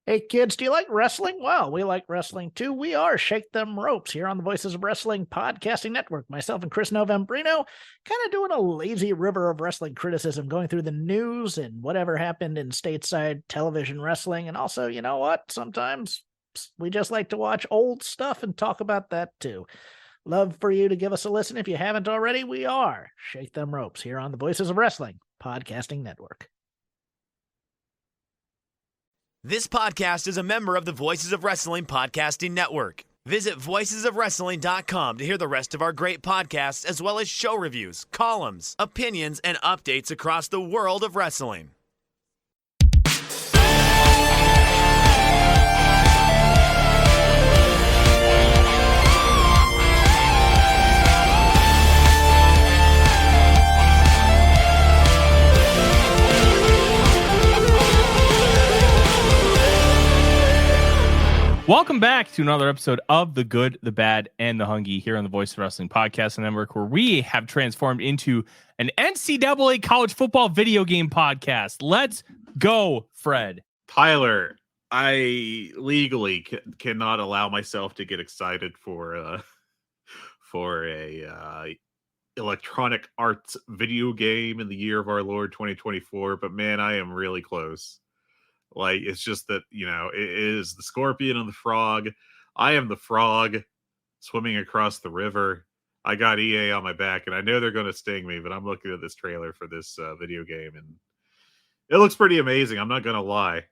Hey kids, do you like wrestling? Well, we like wrestling too. We are Shake Them Ropes here on the Voices of Wrestling Podcasting Network. Myself and Chris Novembrino kind of doing a lazy river of wrestling criticism, going through the news and whatever happened in stateside television wrestling. And also, you know what? Sometimes we just like to watch old stuff and talk about that too. Love for you to give us a listen. If you haven't already, we are Shake Them Ropes here on the Voices of Wrestling Podcasting Network. This podcast is a member of the Voices of Wrestling Podcasting Network. Visit voicesofwrestling.com to hear the rest of our great podcasts, as well as show reviews, columns, opinions, and updates across the world of wrestling. Welcome back to another episode of The Good, the Bad, and the Hungee here on the Voice of Wrestling Podcast Network, where we have transformed into an NCAA college football video game podcast. Let's go, Fred. Tyler, I legally cannot allow myself to get excited for a electronic arts video game in the year of our Lord 2024, but man, I am really close. Like, it's just that, you know, it is the scorpion and the frog. I am the frog swimming across the river. I got EA on my back, and I know they're going to sting me, but I'm looking at this trailer for this video game, and it looks pretty amazing. I'm not going to lie.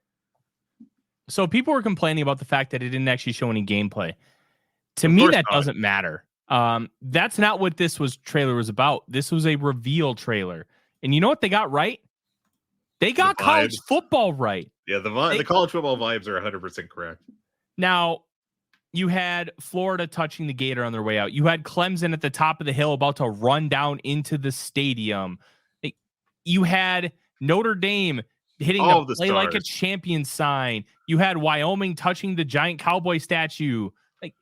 So people were complaining about the fact that it didn't actually show any gameplay. To me, that doesn't matter. That's not what this trailer was about. This was a reveal trailer. And you know what they got right? They got college football right. Yeah, the college football vibes are 100% correct. Now, you had Florida touching the gator on their way out. You had Clemson at the top of the hill about to run down into the stadium. You had Notre Dame hitting the play like a champion sign. You had Wyoming touching the giant cowboy statue. Like,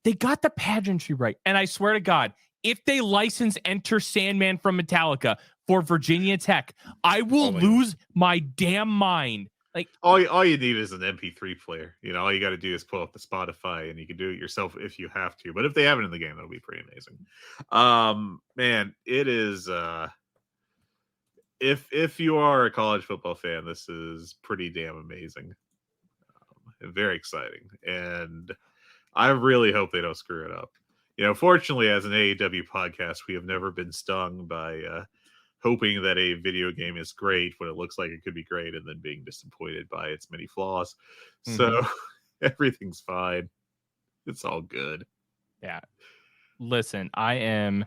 they got the pageantry right. And I swear to God, if they license Enter Sandman from Metallica for Virginia Tech, I will lose my damn mind. Like, all you need is an MP3 player. You know, all you got to do is pull up the Spotify, and you can do it yourself if you have to. But if they have it in the game, that'll be pretty amazing. Man, it is. If you are a college football fan, this is pretty damn amazing. Very exciting, and I really hope they don't screw it up. You know, fortunately, as an AEW podcast, we have never been stung by hoping that a video game is great when it looks like it could be great and then being disappointed by its many flaws. So everything's fine. It's all good. Yeah. Listen, I am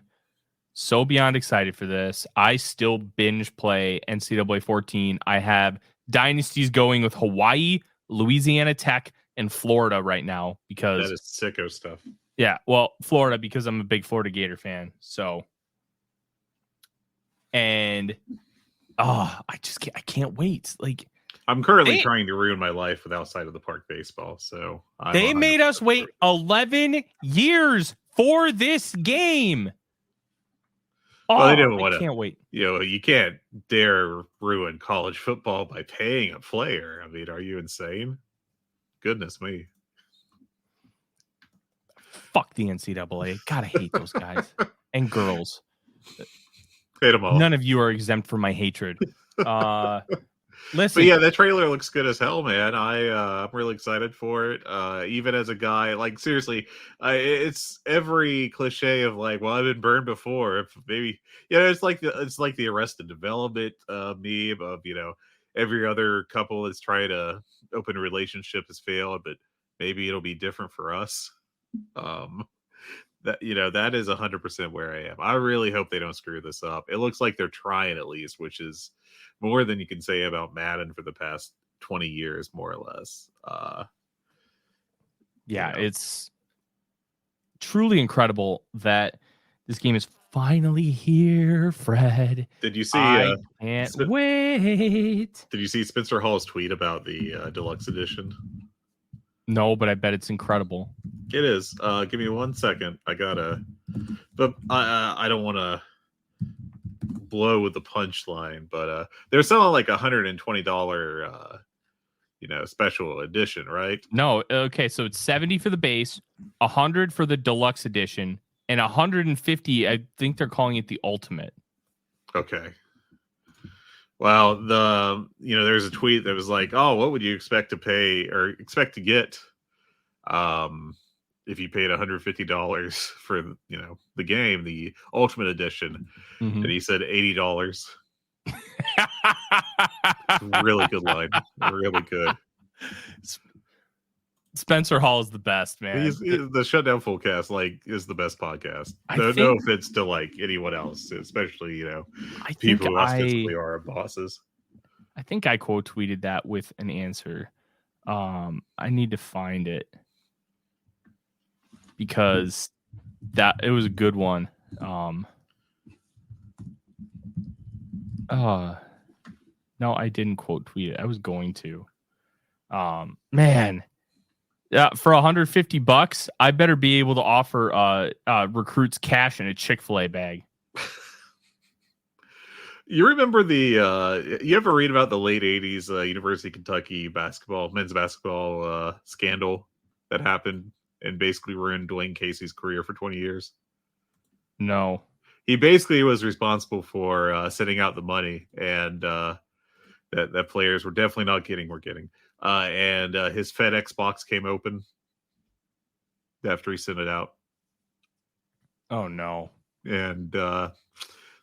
so beyond excited for this. I still binge play NCAA 14. I have dynasties going with Hawaii, Louisiana Tech, and Florida right now because that is sicko stuff. Yeah, well, Florida, because I'm a big Florida Gator fan. So, and I can't wait. Like, I'm currently trying to ruin my life with outside of the park baseball. So they made us wait 11 years for this game. Well, they didn't want to. Can't wait. You know, you can't dare ruin college football by paying a player. I mean, are you insane? Goodness me. Fuck the NCAA. God, I hate those guys and girls. Hate them all. None of you are exempt from my hatred. Listen, but yeah, that trailer looks good as hell, man. I'm really excited for it. Even as a guy, like, seriously, it's every cliche of like, well, I've been burned before. If maybe, you know, it's like the Arrested Development meme of, you know, every other couple that's trying to open a relationship has failed, but maybe it'll be different for us. That, you know, that is 100% where I am. I really hope they don't screw this up. It looks like they're trying, at least, which is more than you can say about Madden for the past 20 years, more or less. Yeah, you know. It's truly incredible that this game is finally here, Fred. Did you see? I can't wait. Did you see Spencer Hall's tweet about the deluxe edition? No, but I bet it's incredible. It is. Give me 1 second. I gotta, but I don't want to blow with the punchline. But they're selling like $120 special edition, right? No, okay, so it's 70 for the base, 100 for the deluxe edition, and 150. I think they're calling it the ultimate. Okay. Well, there's a tweet that was like, "Oh, what would you expect to pay or expect to get, if you paid $150 for the game, the ultimate edition?" Mm-hmm. And he said $80. Really good line. Really good. Spencer Hall is the best, man. He's the Shutdown Fullcast is the best podcast. No offense to anyone else, especially people who ostensibly are bosses. I think I quote tweeted that with an answer. I need to find it because it was a good one. No, I didn't quote tweet it. I was going to. Man. Yeah, for $150, I better be able to offer recruits cash in a Chick-fil-A bag. You remember you ever read about the late 80s University of Kentucky men's basketball scandal that happened and basically ruined Dwayne Casey's career for 20 years? No. He basically was responsible for sending out the money, and that players were definitely not getting. And his FedEx box came open after he sent it out. Oh, no. And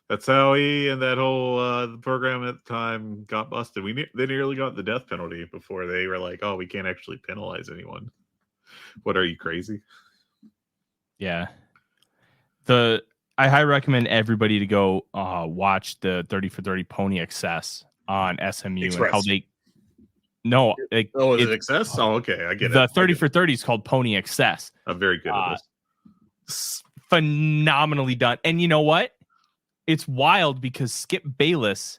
that's how he and that whole the program at the time got busted. They nearly got the death penalty before they were like, "Oh, we can't actually penalize anyone." What, are you crazy? Yeah. I highly recommend everybody to go watch the 30 for 30 Pony Excess on SMU Express. And how they. No. Is it Excess? Oh, okay. I get it. The 30 for 30 is called Pony Excess. I'm very good at this. Phenomenally done. And you know what? It's wild because Skip Bayless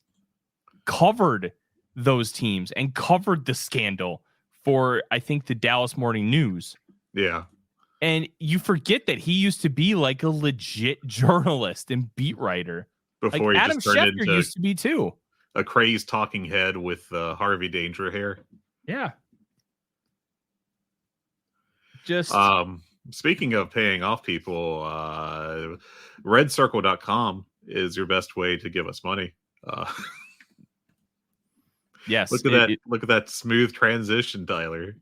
covered those teams and covered the scandal for, I think, the Dallas Morning News. Yeah. And you forget that he used to be like a legit journalist and beat writer. Before like he Adam just turned Schefter into used to be too. A crazed talking head with Harvey Danger hair. Yeah. Just speaking of paying off people, redcircle.com is your best way to give us money. Yes. Look at that smooth transition, Tyler.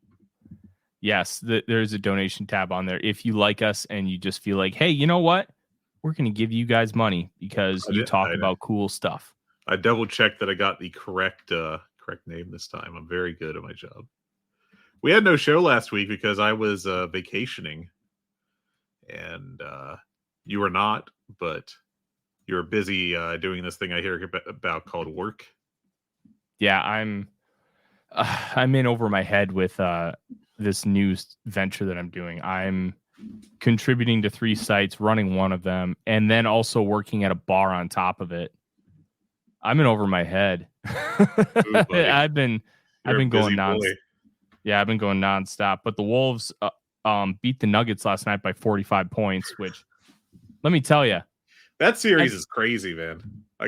Yes, there's a donation tab on there. If you like us and you just feel like, hey, you know what? We're going to give you guys money because you talk about cool stuff. I double checked that I got the correct name this time. I'm very good at my job. We had no show last week because I was vacationing, and you were not, but you were busy doing this thing I hear about called work. Yeah, I'm in over my head with this new venture that I'm doing. I'm contributing to 3 sites, running one of them, and then also working at a bar on top of it. I'm in over my head. Ooh, I've been going nonstop. Yeah, I've been going nonstop. But the Wolves beat the Nuggets last night by 45 points, which, let me tell you, that series is crazy, man.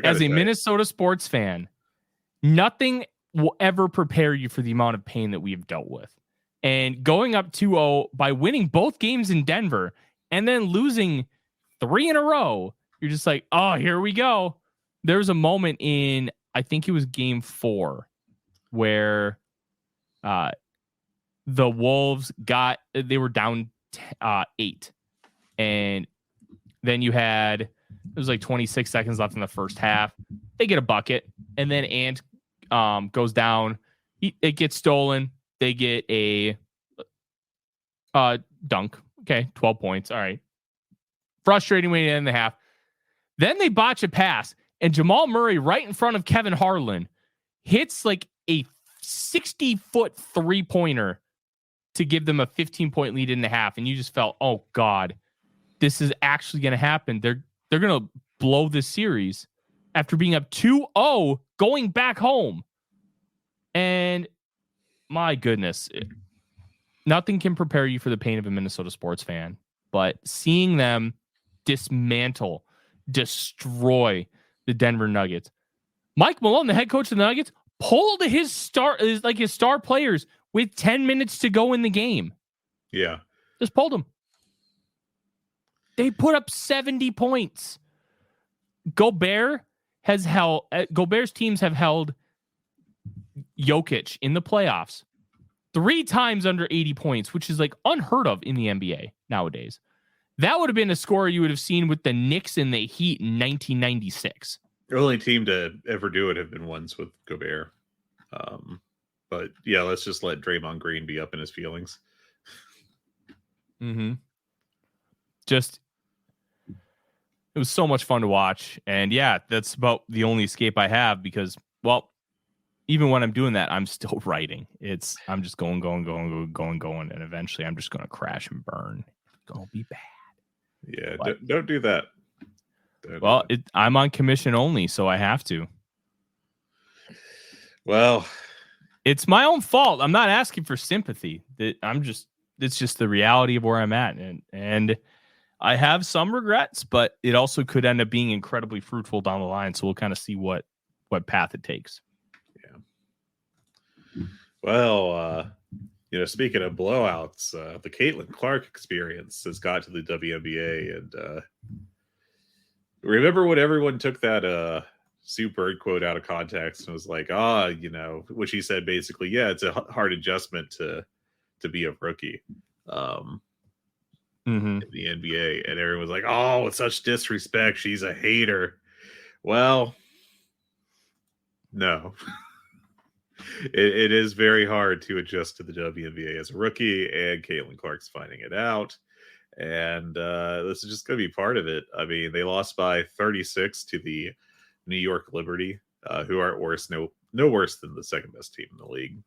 As a Minnesota sports fan, nothing will ever prepare you for the amount of pain that we have dealt with. And going up 2-0 by winning both games in Denver and then losing 3 in a row, you're just like, oh, here we go. There's a moment in, I think it was game 4, where the Wolves they were down 8. And then you had, it was like 26 seconds left in the first half. They get a bucket, and then Ant goes down. It gets stolen. They get a dunk. Okay, 12 points. All right. Frustrating way to end the half. Then they botch a pass, and Jamal Murray, right in front of Kevin Harlan, hits like a 60-foot 3-pointer to give them a 15-point lead in the half. And you just felt, oh God, this is actually going to happen. They're going to blow this series after being up 2-0 going back home. And my goodness, nothing can prepare you for the pain of a Minnesota sports fan, but seeing them dismantle, destroy the Denver Nuggets. Mike Malone, the head coach of the Nuggets, pulled his star players with 10 minutes to go in the game. Yeah. Just pulled them. They put up 70 points. Gobert's teams have held Jokic in the playoffs 3 times under 80 points, which is like unheard of in the NBA nowadays. That would have been a score you would have seen with the Knicks and the Heat in 1996. The only team to ever do it have been once with Gobert. But yeah, let's just let Draymond Green be up in his feelings. Mm-hmm. Just, it was so much fun to watch. And yeah, that's about the only escape I have because, well, even when I'm doing that, I'm still writing. I'm just going. And eventually I'm just going to crash and burn. It's going to be bad. Yeah, don't do that. I'm on commission only, so I have to. Well, it's my own fault. I'm not asking for sympathy. It's just the reality of where I'm at. And I have some regrets, but it also could end up being incredibly fruitful down the line. So we'll kind of see what path it takes. Yeah. Well, speaking of blowouts, the Caitlin Clark experience has got to the WNBA, and remember when everyone took that Sue Bird quote out of context and was like, what she said basically, yeah, it's a hard adjustment to be a rookie in the NBA, and everyone was like, oh, it's such disrespect, she's a hater. Well, no. It is very hard to adjust to the WNBA as a rookie, and Caitlin Clark's finding it out. And this is just going to be part of it. I mean, they lost by 36 to the New York Liberty, who aren't worse, no worse than the second best team in the league.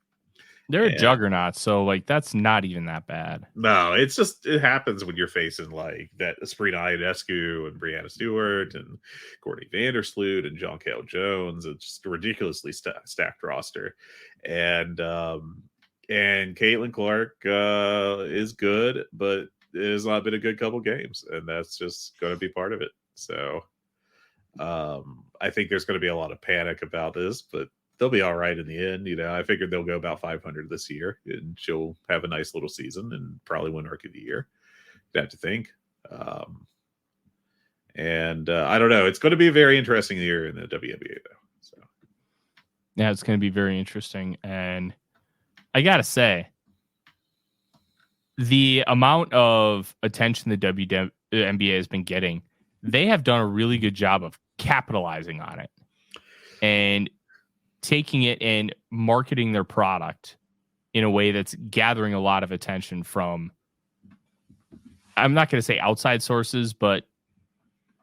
They're a juggernaut, so like that's not even that bad. No, it happens when you're facing like that Sabrina Ionescu and Brianna Stewart and Courtney Vandersloot and John Cale Jones. It's just a ridiculously stacked roster. And Caitlin Clark is good, but it has not been a good couple games, and that's just going to be part of it. So I think there's going to be a lot of panic about this, but they'll be all right in the end. I figured they'll go about 500 this year, and she'll have a nice little season and probably win Rookie of the Year. You have to think. And I don't know. It's going to be a very interesting year in the WNBA, though. So yeah, it's going to be very interesting. And I got to say, the amount of attention the WNBA has been getting, they have done a really good job of capitalizing on it and taking it and marketing their product in a way that's gathering a lot of attention from, I'm not going to say outside sources, but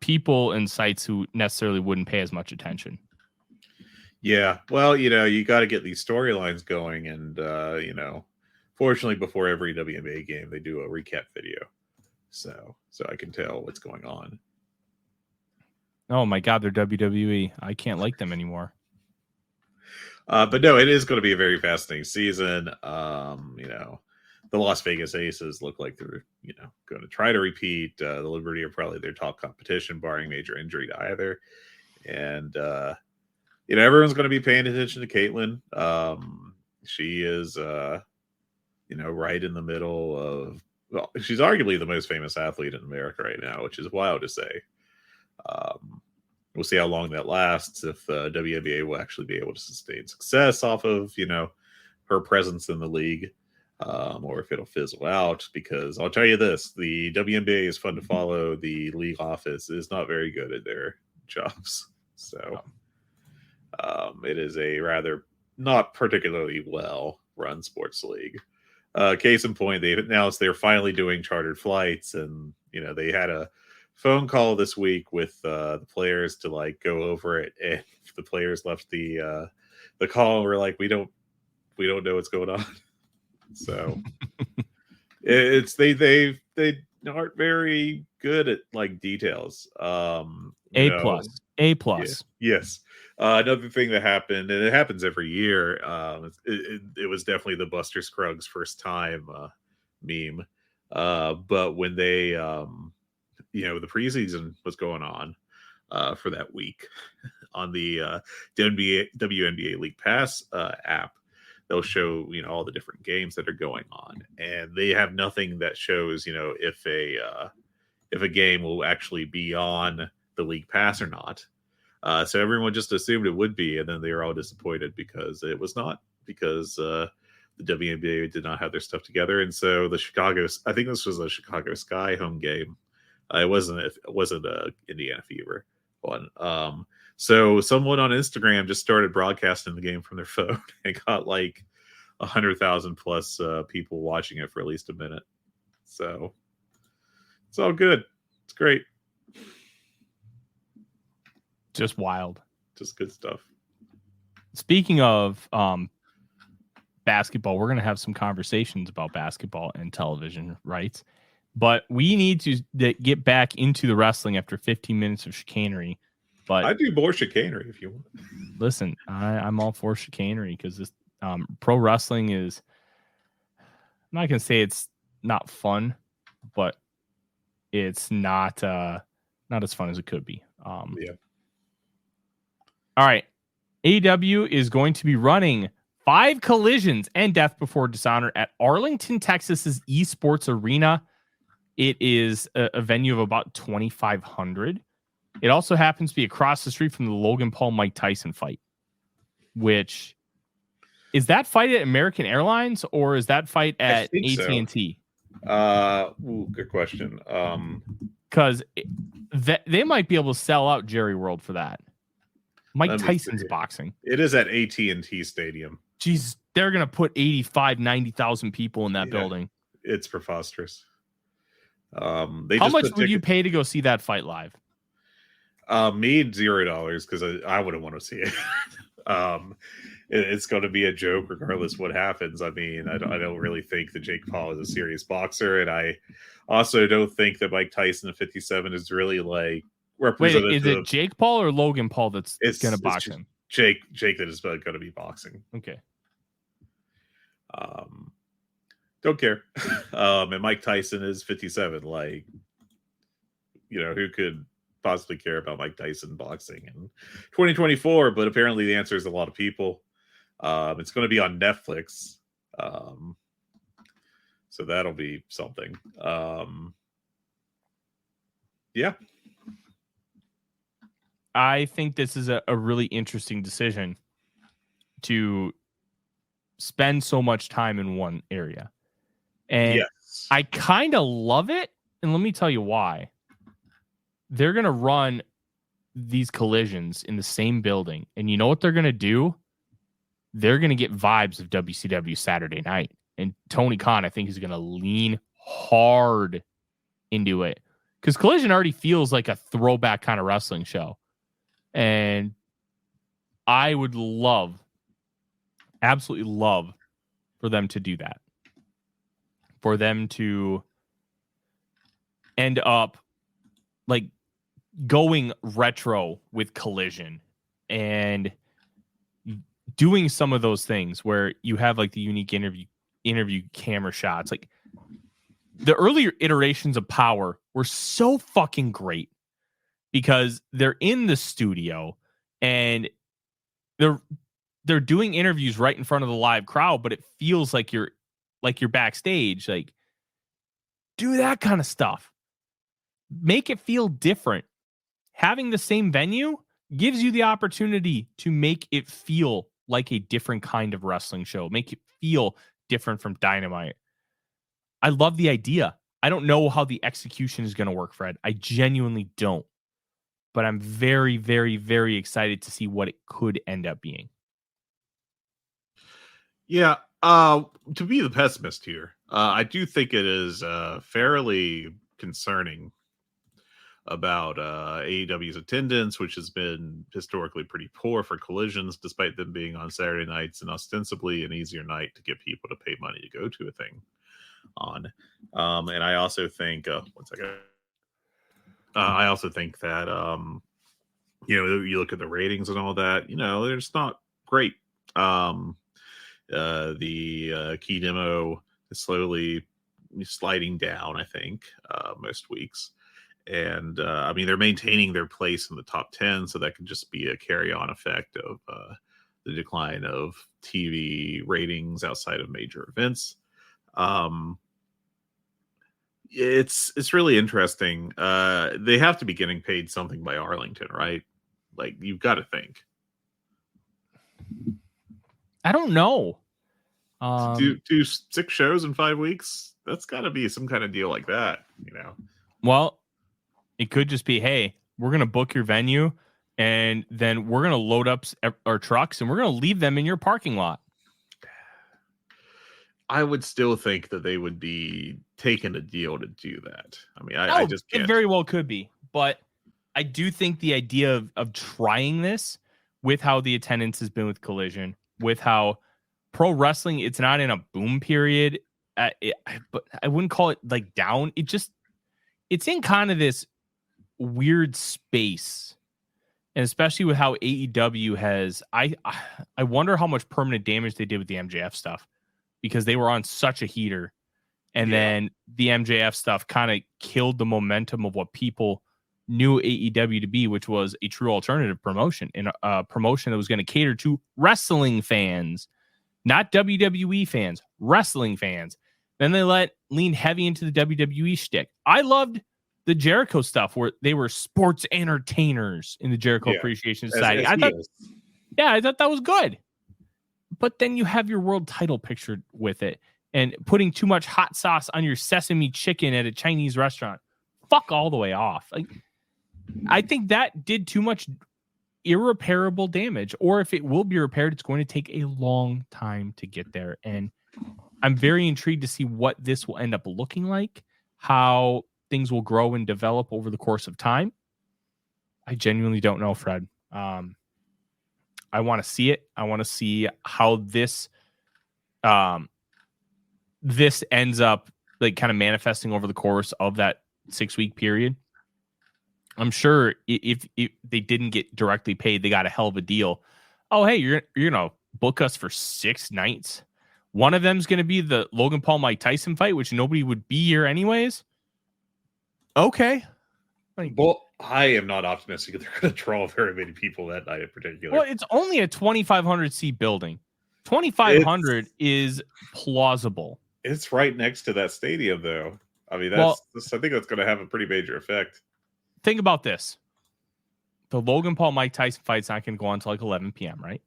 people and sites who necessarily wouldn't pay as much attention. Yeah. Well, you got to get these storylines going. And, fortunately, before every WNBA game, they do a recap video. So I can tell what's going on. Oh my God, they're WWE. I can't like them anymore. But no, it is going to be a very fascinating season. The Las Vegas Aces look like they're, going to try to repeat. The Liberty are probably their top competition, barring major injury to either. And, everyone's going to be paying attention to Caitlin. She is, right in the middle of, well, she's arguably the most famous athlete in America right now, which is wild to say. We'll see how long that lasts, if WNBA will actually be able to sustain success off of, her presence in the league, or if it'll fizzle out. Because I'll tell you this, the WNBA is fun to follow. The league office is not very good at their jobs. So it is a rather not particularly well-run sports league. Case in point, they've announced they're finally doing chartered flights, and, they had a phone call this week with the players to like go over it, and the players left the call and were like, we don't know what's going on. So it's they aren't very good at like details. A plus. Yes. Another thing that happened, and it happens every year, it was definitely the Buster Scruggs first time meme, but when they the preseason was going on, for that week on the WNBA League Pass app. They'll show, all the different games that are going on, and they have nothing that shows, if a game will actually be on the League Pass or not. So everyone just assumed it would be, and then they were all disappointed because it was not, because the WNBA did not have their stuff together. And so I think this was a Chicago Sky home game. It wasn't a Indiana Fever one. So someone on Instagram just started broadcasting the game from their phone and got like 100,000 plus people watching it for at least a minute. So it's all good. It's great. Just wild. Just good stuff. Speaking of basketball, we're going to have some conversations about basketball and television rights, but we need to get back into the wrestling after 15 minutes of chicanery. But I do more chicanery if you want. Listen, I'm all for chicanery because this pro wrestling is, I'm not going to say it's not fun, but it's not as fun as it could be. Yeah. All right. AEW is going to be running 5 collisions and Death Before Dishonor at Arlington, Texas's Esports Arena. It is a venue of about 2,500. It also happens to be across the street from the Logan Paul Mike Tyson fight, which is that fight at American Airlines or is that fight at AT&T? Good question. Because they might be able to sell out Jerry World for that. Mike Tyson's boxing. It is at AT&T Stadium. Jeez, they're going to put 90,000 people in that building. It's preposterous. How much would you pay to go see that fight live? Me $0 because I wouldn't want to see it. It's going to be a joke regardless what happens. I mean, I don't really think that Jake Paul is a serious boxer, and I also don't think that Mike Tyson at 57 is really like representative. Wait, is it Jake Paul or Logan Paul that's going to box him? Jake that is going to be boxing. Okay. Don't care. And Mike Tyson is 57. Like, who could possibly care about Mike Tyson boxing in 2024? But apparently the answer is a lot of people. It's going to be on Netflix. So that'll be something. Yeah. I think this is a really interesting decision to spend so much time in one area. And yes. I kind of love it. And let me tell you why. They're going to run these collisions in the same building. And you know what they're going to do? They're going to get vibes of WCW Saturday Night. And Tony Khan, I think, is going to lean hard into it. Because Collision already feels like a throwback kind of wrestling show. And I would absolutely love for them to do that. For them to end up like going retro with Collision and doing some of those things where you have like the unique interview camera shots. Like the earlier iterations of Power were so fucking great because they're in the studio and they're doing interviews right in front of the live crowd, but it feels like you're backstage. Like, do that kind of stuff. Make it feel different. Having the same venue gives you the opportunity to make it feel like a different kind of wrestling show. Make it feel different from Dynamite. I love the idea. I don't know how the execution is going to work, Fred. I genuinely don't. But I'm very, very, very excited to see what it could end up being. Yeah. To be the pessimist here, I do think it is fairly concerning about AEW's attendance, which has been historically pretty poor for collisions, despite them being on Saturday nights and ostensibly an easier night to get people to pay money to go to a thing on. And I also think, one second. I also think that, you look at the ratings and all that, they're just not great. The key demo is slowly sliding down, I think, most weeks. And I mean, they're maintaining their place in the top 10, so that could just be a carry-on effect of the decline of TV ratings outside of major events. It's really interesting. They have to be getting paid something by Arlington, right? Like, you've got to think. I don't know. Do 6 shows in 5 weeks? That's got to be some kind of deal like that, you know? Well, it could just be, hey, we're going to book your venue, and then we're going to load up our trucks, and we're going to leave them in your parking lot. I would still think that they would be taking a deal to do that. I mean, I just can't. It very well could be, but I do think the idea of trying this with how the attendance has been with Collision, with how pro wrestling, it's not in a boom period, but I wouldn't call it like down. It's in kind of this weird space. And especially with how AEW has, I wonder how much permanent damage they did with the MJF stuff, because they were on such a heater. And then the MJF stuff kind of killed the momentum of what people knew AEW to be, which was a true alternative promotion, and a promotion that was going to cater to wrestling fans, not WWE fans, wrestling fans. Then they lean heavy into the WWE shtick. I loved the Jericho stuff where they were sports entertainers in the Jericho Appreciation Society. I thought that was good. But then you have your world title pictured with it, and putting too much hot sauce on your sesame chicken at a Chinese restaurant. Fuck all the way off. Like, I think that did too much irreparable damage, or if it will be repaired, it's going to take a long time to get there. And I'm very intrigued to see what this will end up looking like, how things will grow and develop over the course of time. I genuinely don't know, Fred. I want to see it. I want to see how this this ends up like kind of manifesting over the course of that 6-week period. I'm sure if they didn't get directly paid, they got a hell of a deal. Oh, hey, you're gonna book us for 6 nights. One of them's gonna be the Logan Paul Mike Tyson fight, which nobody would be here anyways. Okay. Well, I am not optimistic that they're going to draw very many people that night in particular. Well, it's only a 2,500 seat building. 2,500 is plausible. It's right next to that stadium, though. I mean, I think that's going to have a pretty major effect. Think about this. The Logan Paul Mike Tyson fight's not going to go on until like 11 p.m., right?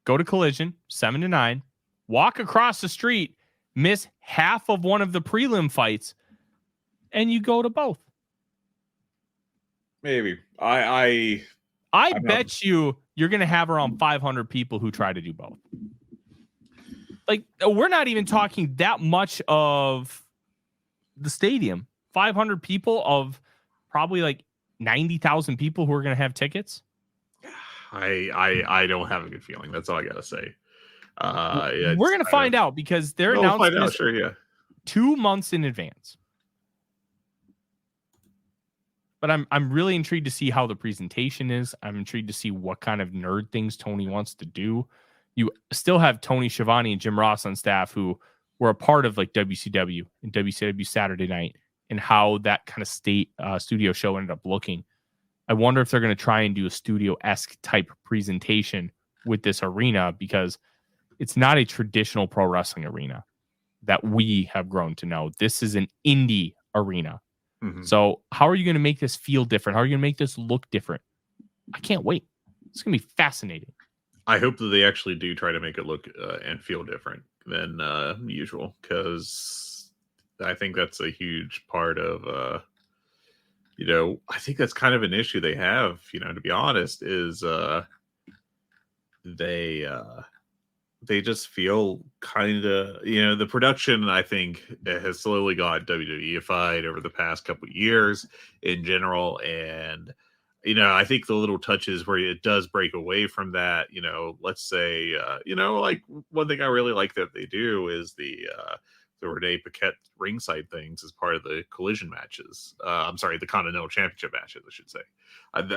Go to Collision, 7 to 9. Walk across the street, miss half of one of the prelim fights, and you go to both. Maybe. I bet you're going to have around 500 people who try to do both. Like, we're not even talking that much of the stadium. 500 people of probably like 90,000 people who are going to have tickets. I don't have a good feeling. That's all I got to say. We're going to find out, because they're announcing this 2 months in advance. But I'm really intrigued to see how the presentation is. I'm intrigued to see what kind of nerd things Tony wants to do. You still have Tony Schiavone and Jim Ross on staff who were a part of like WCW and WCW Saturday Night, and how that kind of studio show ended up looking. I wonder if they're going to try and do a studio-esque type presentation with this arena, because it's not a traditional pro wrestling arena that we have grown to know. This is an indie arena. Mm-hmm. So how are you going to make this feel different? How are you going to make this look different? I can't wait. It's going to be fascinating. I hope that they actually do try to make it look and feel different than usual, because I think that's a huge part of, I think that's kind of an issue they have, to be honest, is they just feel kind of, the production, I think, has slowly got WWE-ified over the past couple of years in general. And, I think the little touches where it does break away from that, let's say, like one thing I really like that they do is the Renee Paquette ringside things as part of the Collision matches. The Continental Championship matches, I should say.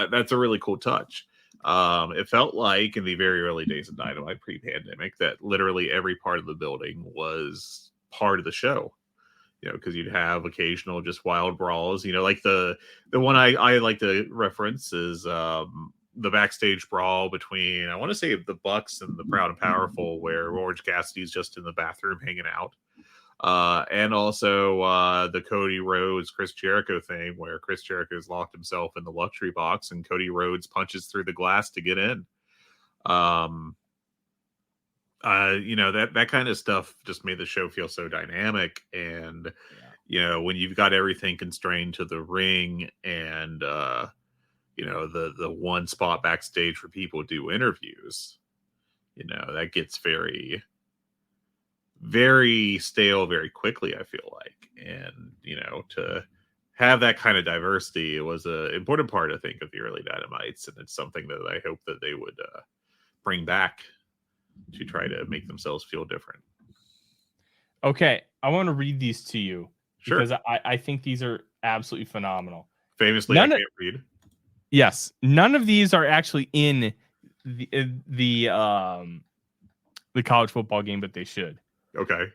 That's a really cool touch. It felt like in the very early days of Dynamite pre-pandemic that literally every part of the building was part of the show. because you'd have occasional just wild brawls. Like the one I like to reference is the backstage brawl between, I want to say, the Bucks and the Proud and Powerful, where Orange Cassidy's just in the bathroom hanging out. And also the Cody Rhodes Chris Jericho thing, where Chris Jericho's locked himself in the luxury box and Cody Rhodes punches through the glass to get in. That kind of stuff just made the show feel so dynamic. And when you've got everything constrained to the ring and the one spot backstage for people to do interviews, that gets very, very stale very quickly, I feel like. And to have that kind of diversity, it was an important part, I think, of the early Dynamites, and it's something that I hope that they would bring back to try to make themselves feel different. Okay, I want to read these to you because Sure. I think these are absolutely phenomenal. Famously, I can't read. Yes, none of these are actually in the college football game, but they should. Okay.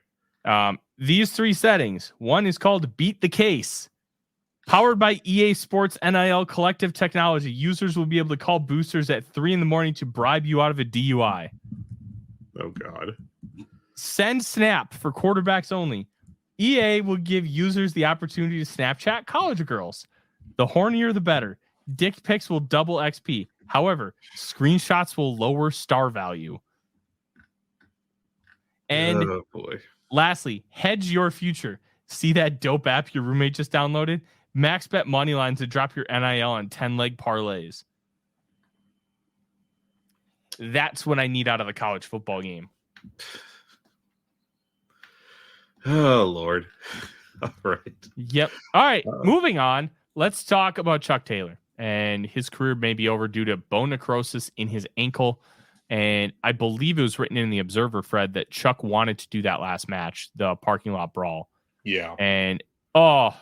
These three settings. One is called Beat the Case. Powered by EA Sports NIL Collective Technology, users will be able to call boosters at 3 a.m. to bribe you out of a DUI. Oh, God. Send Snap for quarterbacks only. EA will give users the opportunity to Snapchat college girls. The hornier, the better. Dick pics will double XP. However, screenshots will lower star value. And oh, boy. Lastly, hedge your future. See that dope app your roommate just downloaded? Max bet money lines to drop your NIL on 10-leg parlays. That's what I need out of a college football game. Oh, Lord. All right. Yep. All right. Moving on. Let's talk about Chuck Taylor. And his career may be over due to bone necrosis in his ankle. And I believe it was written in the Observer, Fred, that Chuck wanted to do that last match, the parking lot brawl. Yeah. And, oh,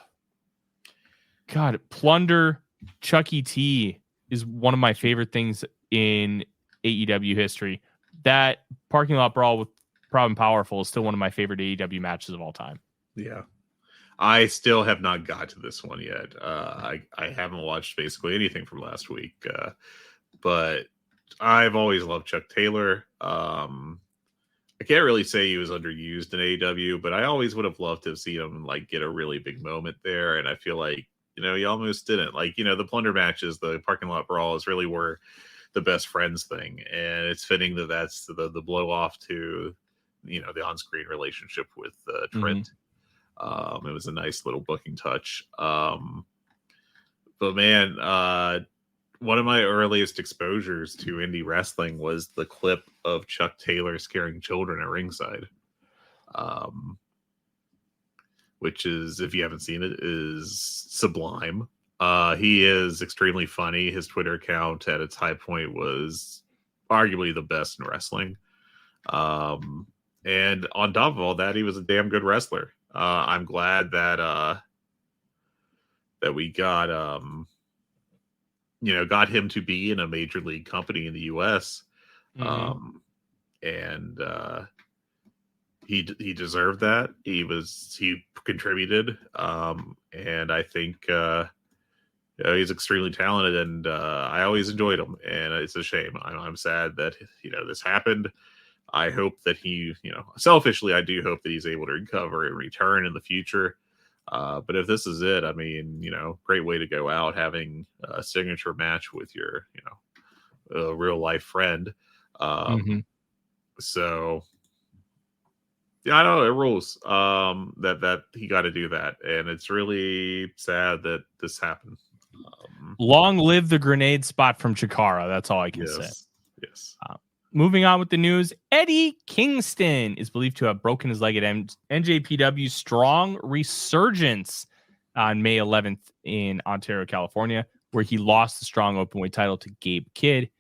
God, Plunder Chuck E.T. is one of my favorite things in AEW history. That parking lot brawl with Proud and Powerful is still one of my favorite AEW matches of all time. Yeah. I still have not got to this one yet. I haven't watched basically anything from last week. But I've always loved Chuck Taylor. I can't really say he was underused in AEW, but I always would have loved to see him get a really big moment there. And I feel like, he almost didn't. The Plunder matches, the parking lot brawls really were the best friends thing. And it's fitting that that's the blow off to, the on-screen relationship with Trent. Mm-hmm. It was a nice little booking touch. But man, one of my earliest exposures to indie wrestling was the clip of Chuck Taylor scaring children at ringside. Which is, if you haven't seen it, is sublime. He is extremely funny. His Twitter account at its high point was arguably the best in wrestling. And on top of all that, he was a damn good wrestler. I'm glad that we got got him to be in a major league company in the US. Mm-hmm. And he deserved that. He contributed. And I think he's extremely talented, and I always enjoyed him. And it's a shame. I'm sad that this happened. I hope that he, selfishly, I do hope that he's able to recover and return in the future. But if this is it, I mean, great way to go out, having a signature match with your, a real life friend. Mm-hmm. So, yeah, I know it rules that he got to do that. And it's really sad that this happened. Long live the grenade spot from Chikara. That's all I can say. Yes. Moving on with the news, Eddie Kingston is believed to have broken his leg at NJPW's Strong Resurgence on May 11th in Ontario, California, where he lost the Strong Openweight title to Gabe Kidd.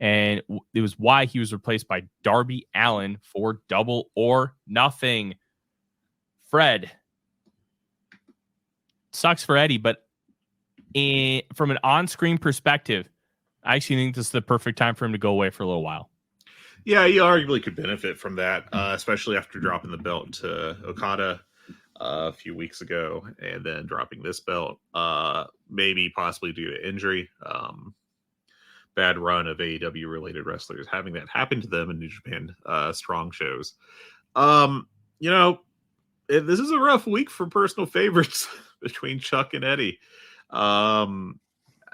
And it was why he was replaced by Darby Allin for Double or Nothing. Fred, sucks for Eddie, but from an on-screen perspective, I actually think this is the perfect time for him to go away for a little while. Yeah, he arguably could benefit from that, especially after dropping the belt to Okada. a few weeks ago, and then dropping this belt, maybe possibly due to injury. Bad run of AEW related wrestlers having that happen to them in New Japan strong shows. You know, this is a rough week for personal favorites between Chuck and Eddie.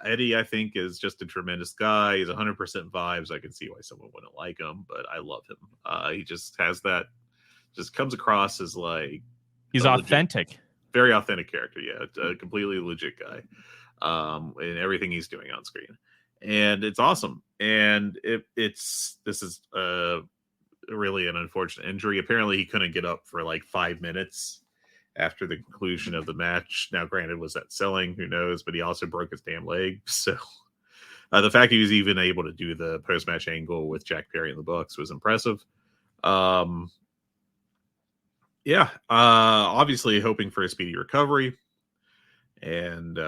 Eddie, I think, is just a tremendous guy. He's 100% vibes. I can see why someone wouldn't like him, but I love him. He just has that, just comes across as like he's authentic, very authentic character. Yeah, a completely legit guy in everything he's doing on screen, and it's awesome. And this is really an unfortunate injury. Apparently, he couldn't get up for like 5 minutes after the conclusion of the match. Now, granted, was that selling? Who knows? But he also broke his damn leg. So the fact he was even able to do the post-match angle with Jack Perry in the books was impressive. Obviously hoping for a speedy recovery. And,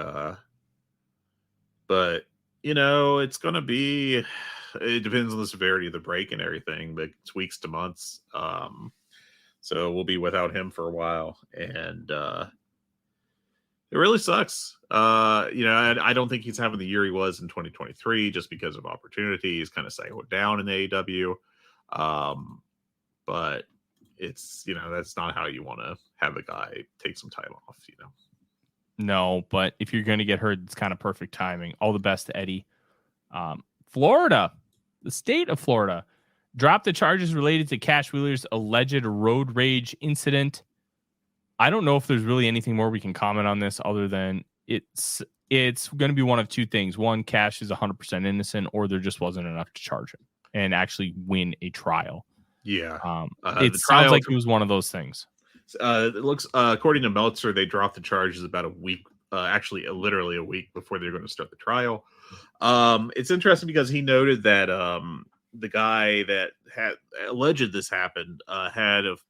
but, you know, it's going to be, it depends on the severity of the break and everything, but it's weeks to months. So we'll be without him for a while, and it really sucks. I don't think he's having the year he was in 2023 just because of opportunity. He's kind of cycled down in AEW, but it's that's not how you want to have a guy take some time off. No, but if you're going to get hurt, it's kind of perfect timing. All the best to Eddie. Florida, the state of Florida, dropped the charges related to Cash Wheeler's alleged road rage incident. I don't know if there's really anything more we can comment on this other than it's going to be one of two things. One, Cash is 100% innocent, or there just wasn't enough to charge him and actually win a trial. Yeah. It sounds like it was one of those things. It looks, according to Meltzer, they dropped the charges about a week, actually literally a week before they're going to start the trial. It's interesting because he noted that the guy that had alleged this happened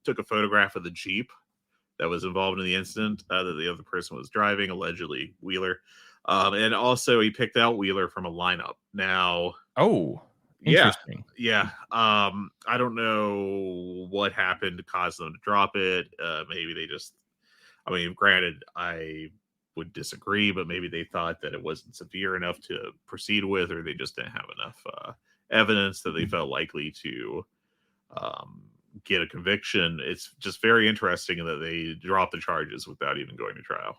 took a photograph of the Jeep that was involved in the incident that the other person was driving, allegedly Wheeler. And also he picked out Wheeler from a lineup. Now, interesting. Yeah. I don't know what happened to cause them to drop it. Maybe they just, granted, I would disagree, but maybe they thought that it wasn't severe enough to proceed with, or they just didn't have enough evidence that they felt likely to get a conviction. It's just very interesting that they dropped the charges without even going to trial.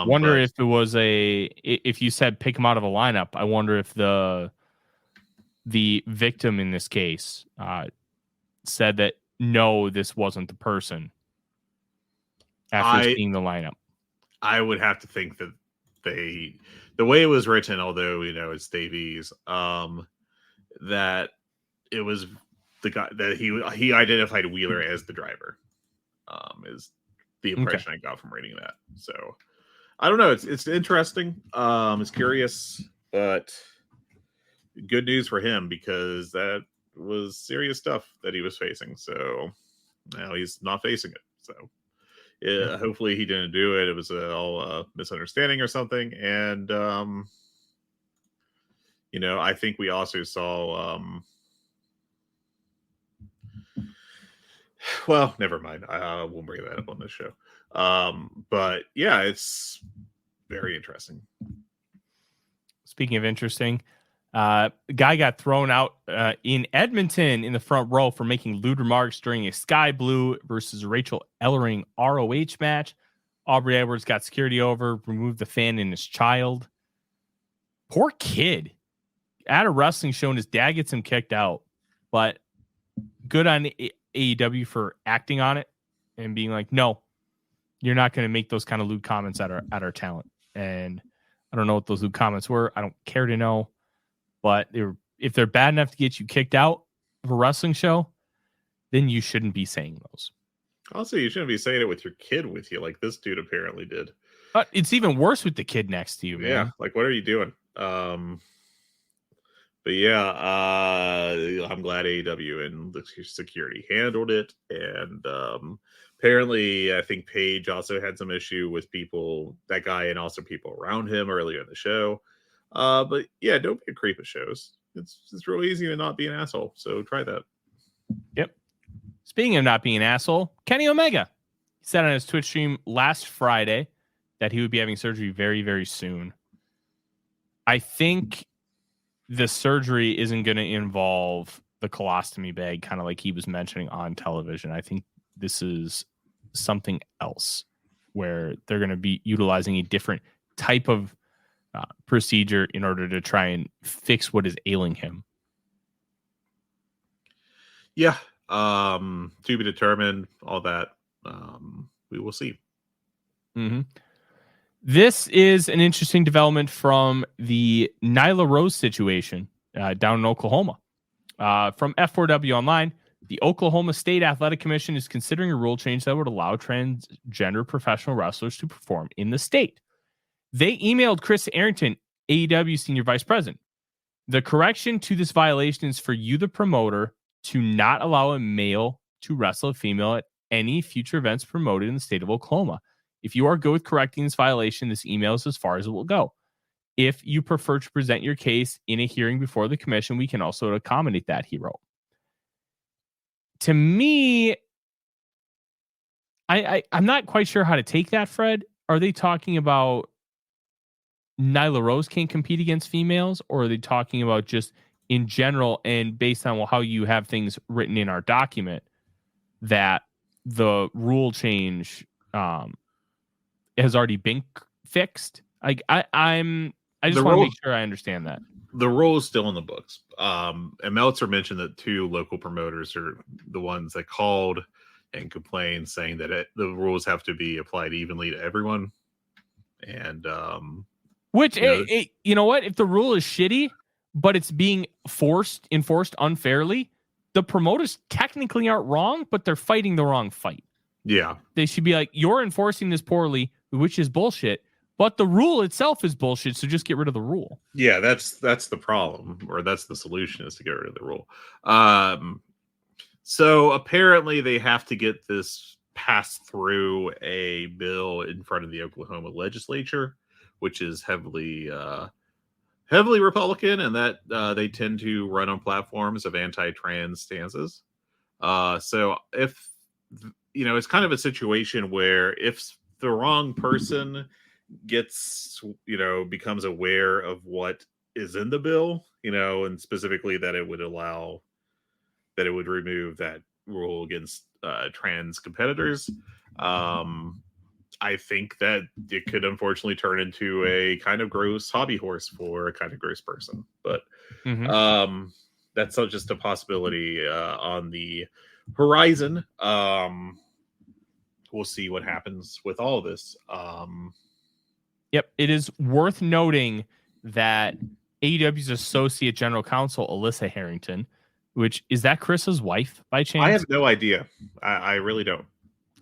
Wonder if it was if you said pick him out of a lineup, I wonder if the victim in this case said that no, this wasn't the person after seeing the lineup. I would have to think that the way it was written, although it's Davies, that it was the guy that he identified Wheeler as the driver, is the impression I got from reading that. So I don't know. It's interesting. It's curious, but good news for him because that was serious stuff that he was facing. So now he's not facing it. So hopefully he didn't do it. It was all a misunderstanding or something. And, I think we also saw, well, never mind. I won't bring that up on this show. But yeah, it's very interesting. Speaking of interesting, a guy got thrown out in Edmonton in the front row for making lewd remarks during a Sky Blue versus Rachel Ellering ROH match. Aubrey Edwards got security over, removed the fan and his child. Poor kid. At a wrestling show and his dad gets him kicked out. But good on AEW for acting on it and being like, no, you're not going to make those kind of lewd comments at our talent. And I don't know what those lewd comments were. I don't care to know. But if they're bad enough to get you kicked out of a wrestling show, then you shouldn't be saying those. Also, you shouldn't be saying it with your kid with you, like this dude apparently did. It's even worse with the kid next to you, man. Yeah, like what are you doing? But yeah, I'm glad AEW and the security handled it. And apparently, I think Paige also had some issue with that guy and also people around him earlier in the show. But yeah, don't be a creep at shows. It's real easy to not be an asshole. So try that. Yep. Speaking of not being an asshole, Kenny Omega He said on his Twitch stream last Friday that he would be having surgery very, very soon. I think the surgery isn't going to involve the colostomy bag, kind of like he was mentioning on television. I think this is something else where they're going to be utilizing a different type of procedure in order to try and fix what is ailing him. Yeah. To be determined, all that. We will see. Mm-hmm. This is an interesting development from the Nyla Rose situation down in Oklahoma. From F4W Online, the Oklahoma State Athletic Commission is considering a rule change that would allow transgender professional wrestlers to perform in the state. They emailed Chris Arrington, AEW Senior Vice President. The correction to this violation is for you, the promoter, to not allow a male to wrestle a female at any future events promoted in the state of Oklahoma. If you are good with correcting this violation, this email is as far as it will go. If you prefer to present your case in a hearing before the commission, we can also accommodate that, he wrote. To me, I'm not quite sure how to take that, Fred. Are they talking about Nyla Rose can't compete against females, or are they talking about just in general and based on how you have things written in our document that the rule change has already been fixed? I just want to make sure I understand that. The rule is still in the books. And Meltzer mentioned that 2 local promoters are the ones that called and complained, saying that the rules have to be applied evenly to everyone. And you know what? If the rule is shitty, but it's being enforced unfairly, the promoters technically aren't wrong, but they're fighting the wrong fight. Yeah. They should be like, you're enforcing this poorly, which is bullshit, but the rule itself is bullshit, so just get rid of the rule. Yeah, that's the problem, or that's the solution, is to get rid of the rule. So apparently they have to get this passed through a bill in front of the Oklahoma legislature, which is heavily Republican, and that they tend to run on platforms of anti-trans stances. So if it's kind of a situation where if the wrong person becomes aware of what is in the bill, and specifically that it would remove that rule against trans competitors, I think that it could unfortunately turn into a kind of gross hobby horse for a kind of gross person. But that's not just a possibility on the horizon. We'll see what happens with all of this. Yep. It is worth noting that AEW's Associate General Counsel, Alyssa Harrington, which is that Chris's wife by chance? I have no idea. I really don't.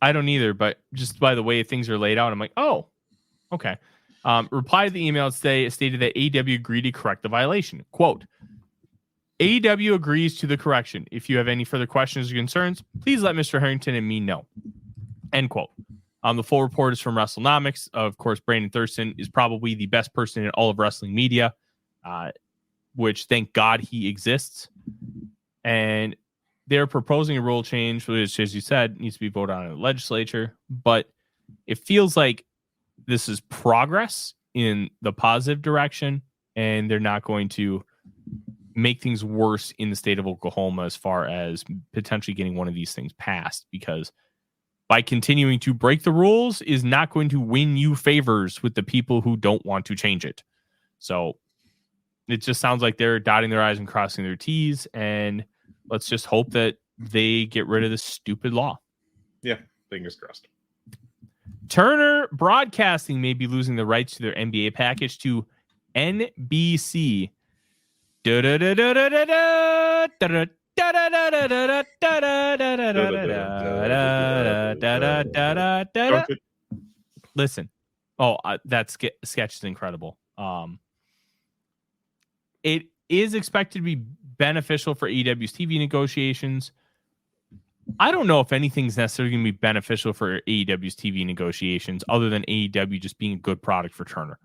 I don't either, but just by the way things are laid out, I'm like, oh, okay. Replied to the email stated that AEW agreed to correct the violation. Quote, AEW agrees to the correction. If you have any further questions or concerns, please let Mr. Harrington and me know. End quote. The full report is from WrestleNomics. Of course, Brandon Thurston is probably the best person in all of wrestling media, which thank God he exists. And they're proposing a rule change, which, as you said, needs to be voted on in the legislature. But it feels like this is progress in the positive direction, and they're not going to make things worse in the state of Oklahoma as far as potentially getting one of these things passed, because by continuing to break the rules is not going to win you favors with the people who don't want to change it. So it just sounds like they're dotting their I's and crossing their T's, and let's just hope that they get rid of this stupid law. Yeah, fingers crossed. Turner Broadcasting may be losing the rights to their NBA package to NBC. Listen. That sketch is incredible. It is expected to be beneficial for AEW's TV negotiations. I don't know if anything's necessarily going to be beneficial for AEW's TV negotiations other than AEW just being a good product for Turner.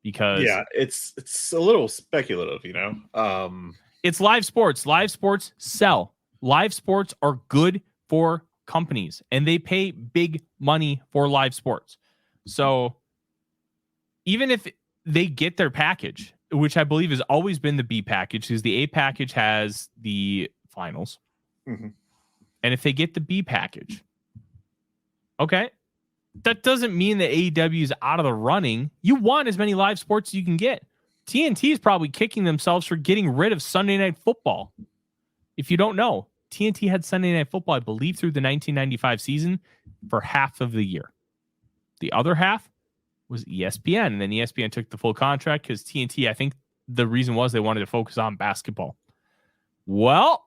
Because it's a little speculative, it's live sports. Live sports sell. Live sports are good for companies, and they pay big money for live sports. So even if they get their package, which I believe has always been the B package, because the A package has the finals. Mm-hmm. And if they get the B package, okay, that doesn't mean that AEW is out of the running. You want as many live sports as you can get. TNT is probably kicking themselves for getting rid of Sunday Night Football. If you don't know, TNT had Sunday Night Football, I believe, through the 1995 season for half of the year. The other half was ESPN, and then ESPN took the full contract because TNT, I think the reason was they wanted to focus on basketball. Well,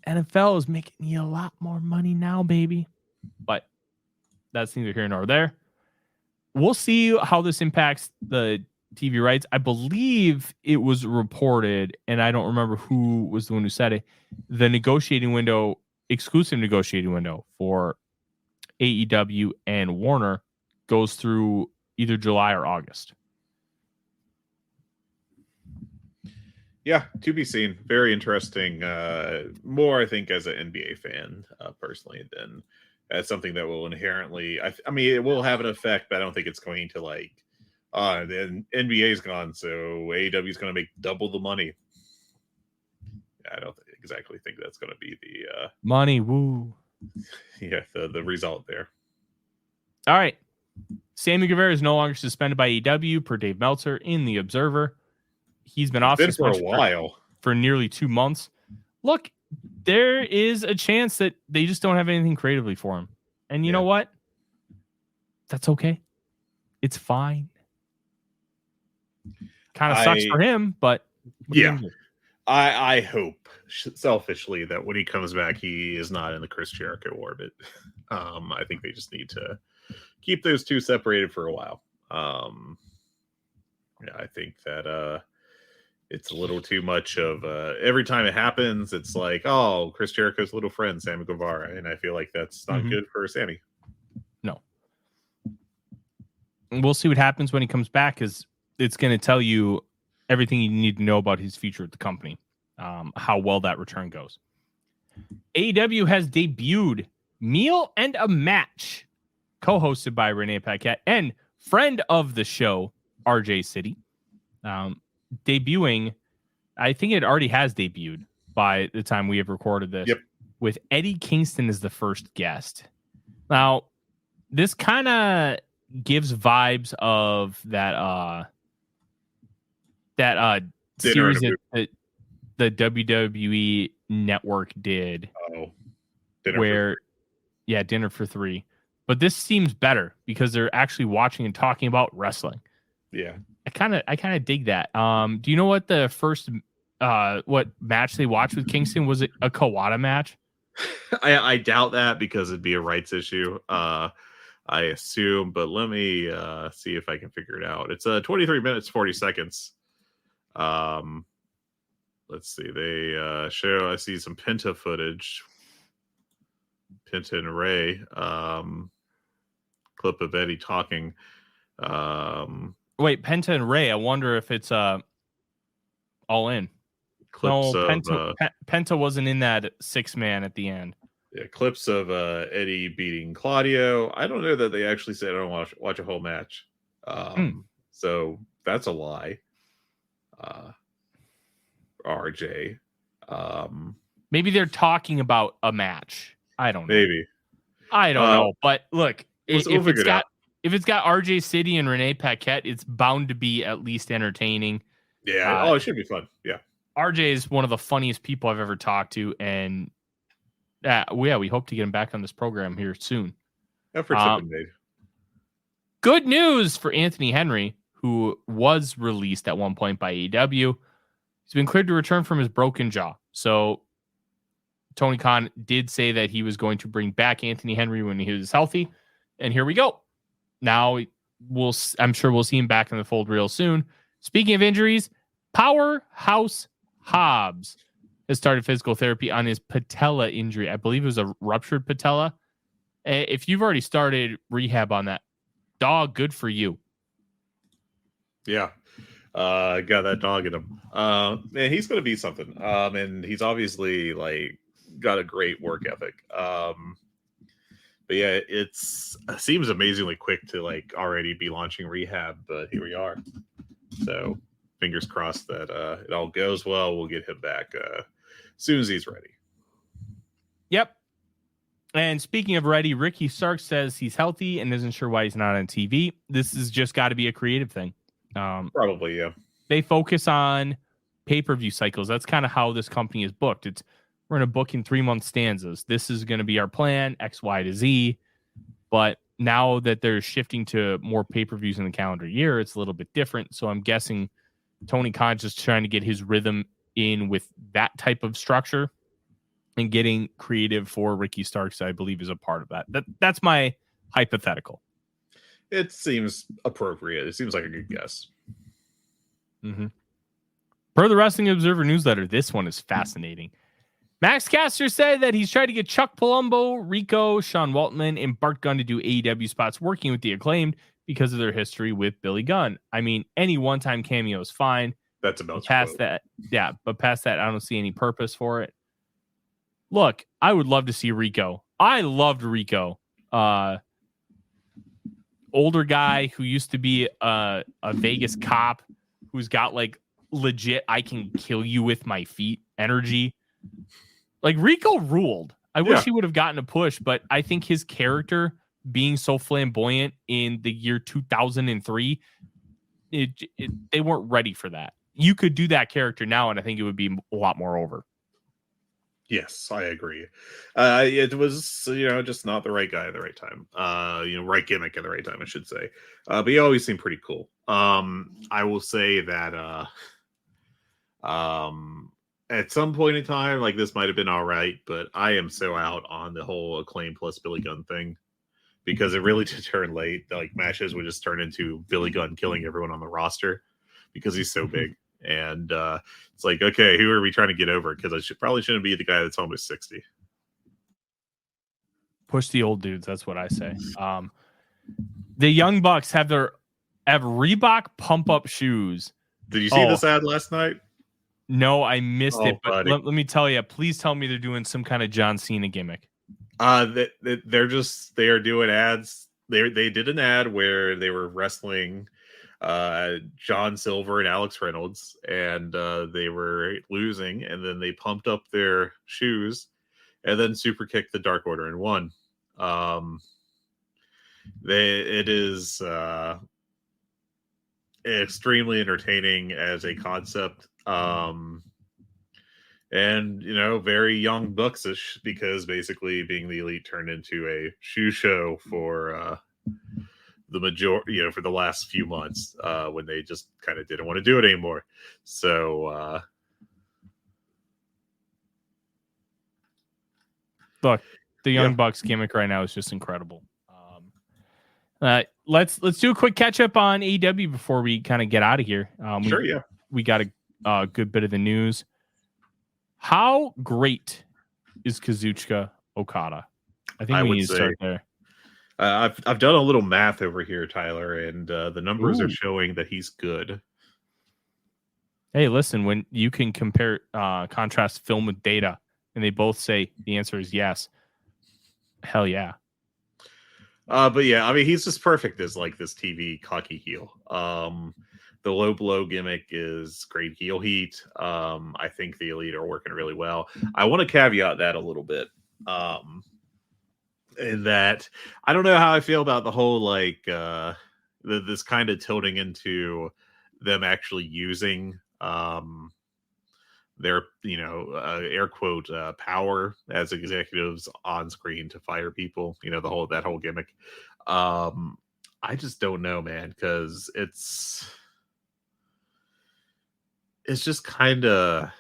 NFL is making you a lot more money now, baby. But that's neither here nor there. We'll see how this impacts the TV rights. I believe it was reported, and I don't remember who was the one who said it, the exclusive negotiating window for AEW and Warner goes through either July or August. Yeah, to be seen. Very interesting. More, I think, as an NBA fan, personally, than as something that will inherently. I mean, it will have an effect, but I don't think it's going to then NBA's gone, so AEW is going to make double the money. I don't exactly think that's going to be the money. Woo. Yeah, the result there. All right. Sammy Guevara is no longer suspended by AEW per Dave Meltzer in The Observer. He's been off for a while, for nearly 2 months. Look, there is a chance that they just don't have anything creatively for him. And you know what? That's okay. It's fine. Kind of sucks for him, but yeah. I hope selfishly that when he comes back, he is not in the Chris Jericho orbit. I think they just need to keep those two separated for a while. I think that it's a little too much of every time it happens, it's like, oh, Chris Jericho's little friend, Sammy Guevara. And I feel like that's not good for Sammy. No. And we'll see what happens when he comes back, because it's going to tell you everything you need to know about his future at the company, how well that return goes. AEW has debuted Meal and a Match, co-hosted by Renee Paquette and friend of the show, RJ City. Debuting, I think it already has debuted by the time we have recorded this, with Eddie Kingston as the first guest. Now, this kind of gives vibes of that series that the WWE Network did. Dinner for Three. But this seems better because they're actually watching and talking about wrestling. Yeah. I kind of dig that. Do you know what the first what match they watched with Kingston? Was it a Kawada match? I doubt that, because it'd be a rights issue. I assume, but let me see if I can figure it out. It's 23 minutes 40 seconds. Let's see. They show. I see some Penta footage. Penta and Ray. Clip of Eddie talking. Wait, Penta and Ray. I wonder if it's all in. Clips of Penta wasn't in that 6-man at the end. Yeah, clips of Eddie beating Claudio. I don't know that they actually said I don't watch a whole match. So that's a lie. RJ. Maybe they're talking about a match. I don't know. Maybe. I don't know. But look, if it's got RJ City and Renee Paquette, it's bound to be at least entertaining. Yeah. It should be fun. Yeah. RJ is one of the funniest people I've ever talked to, and we hope to get him back on this program here soon. Efforts have been made. Good news for Anthony Henry, who was released at one point by AEW. He's been cleared to return from his broken jaw. So Tony Khan did say that he was going to bring back Anthony Henry when he was healthy, and here we go. Now I'm sure we'll see him back in the fold real soon. Speaking of injuries, Powerhouse Hobbs has started physical therapy on his patella injury. I believe it was a ruptured patella. If you've already started rehab on that, dog, good for you. Yeah. Got that dog in him. Man, he's going to be something. And he's obviously got a great work ethic. But yeah, it seems amazingly quick to like already be launching rehab, but here we are. So fingers crossed that it all goes well. We'll get him back as soon as he's ready. Yep. And speaking of ready, Ricky Starks says he's healthy and isn't sure why he's not on TV. This has just got to be a creative thing. Probably, yeah. They focus on pay-per-view cycles. That's kind of how this company is booked. We're going to book in 3-month stanzas. This is going to be our plan, X, Y to Z. But now that they're shifting to more pay-per-views in the calendar year, it's a little bit different. So I'm guessing Tony Khan's just trying to get his rhythm in with that type of structure, and getting creative for Ricky Starks, I believe, is a part of that. That's my hypothetical. It seems appropriate. It seems like a good guess. Mm-hmm. Per the Wrestling Observer newsletter, this one is fascinating. Max Caster said that he's tried to get Chuck Palumbo, Rico, Sean Waltman, and Bart Gunn to do AEW spots working with the Acclaimed because of their history with Billy Gunn. I mean, any one-time cameo is fine. That's about past that. Yeah, but past that, I don't see any purpose for it. Look, I would love to see Rico. I loved Rico. Older guy who used to be a Vegas cop who's got like legit I can kill you with my feet energy. Like Rico ruled. I wish he would have gotten a push, but I think his character being so flamboyant in the year 2003, they weren't ready for that. You could do that character now, and I think it would be a lot more over. Yes, I agree. It was, just not the right guy at the right time. Right gimmick at the right time, I should say. But he always seemed pretty cool. I will say that at some point in time, like this might have been all right, but I am so out on the whole Acclaim plus Billy Gunn thing because it really did turn late. Like matches would just turn into Billy Gunn killing everyone on the roster because he's so big. And it's like, okay, who are we trying to get over? Because I probably shouldn't be the guy that's almost 60. Push the old dudes. That's what I say. The Young Bucks have Reebok pump up shoes. Did you see this ad last night? No, I missed it. But let me tell you. Please tell me they're doing some kind of John Cena gimmick. They are doing ads. They did an ad where they were wrestling John Silver and Alex Reynolds, and they were losing, and then they pumped up their shoes and then super kicked the Dark Order and won. It is extremely entertaining as a concept, and very Young Bucks-ish, because basically being the Elite turned into a shoe show for the majority, for the last few months, when they just kind of didn't want to do it anymore. So look, the Young Bucks gimmick right now is just incredible. Let's do a quick catch up on AEW before we kind of get out of here. We got a good bit of the news. How great is Kazuchika Okada? I think we need to start there. I've done a little math over here, Tyler, and the numbers are showing that he's good. Hey, listen, when you can compare contrast film with data, and they both say the answer is yes, hell yeah. But yeah, I mean, he's just perfect as like this TV cocky heel. The low blow gimmick is great heel heat. I think the Elite are working really well. I want to caveat that a little bit. In that I don't know how I feel about the whole like this kind of tilting into them actually using their air quote power as executives on screen to fire people, that whole gimmick. I just don't know, man, because it's just kind of,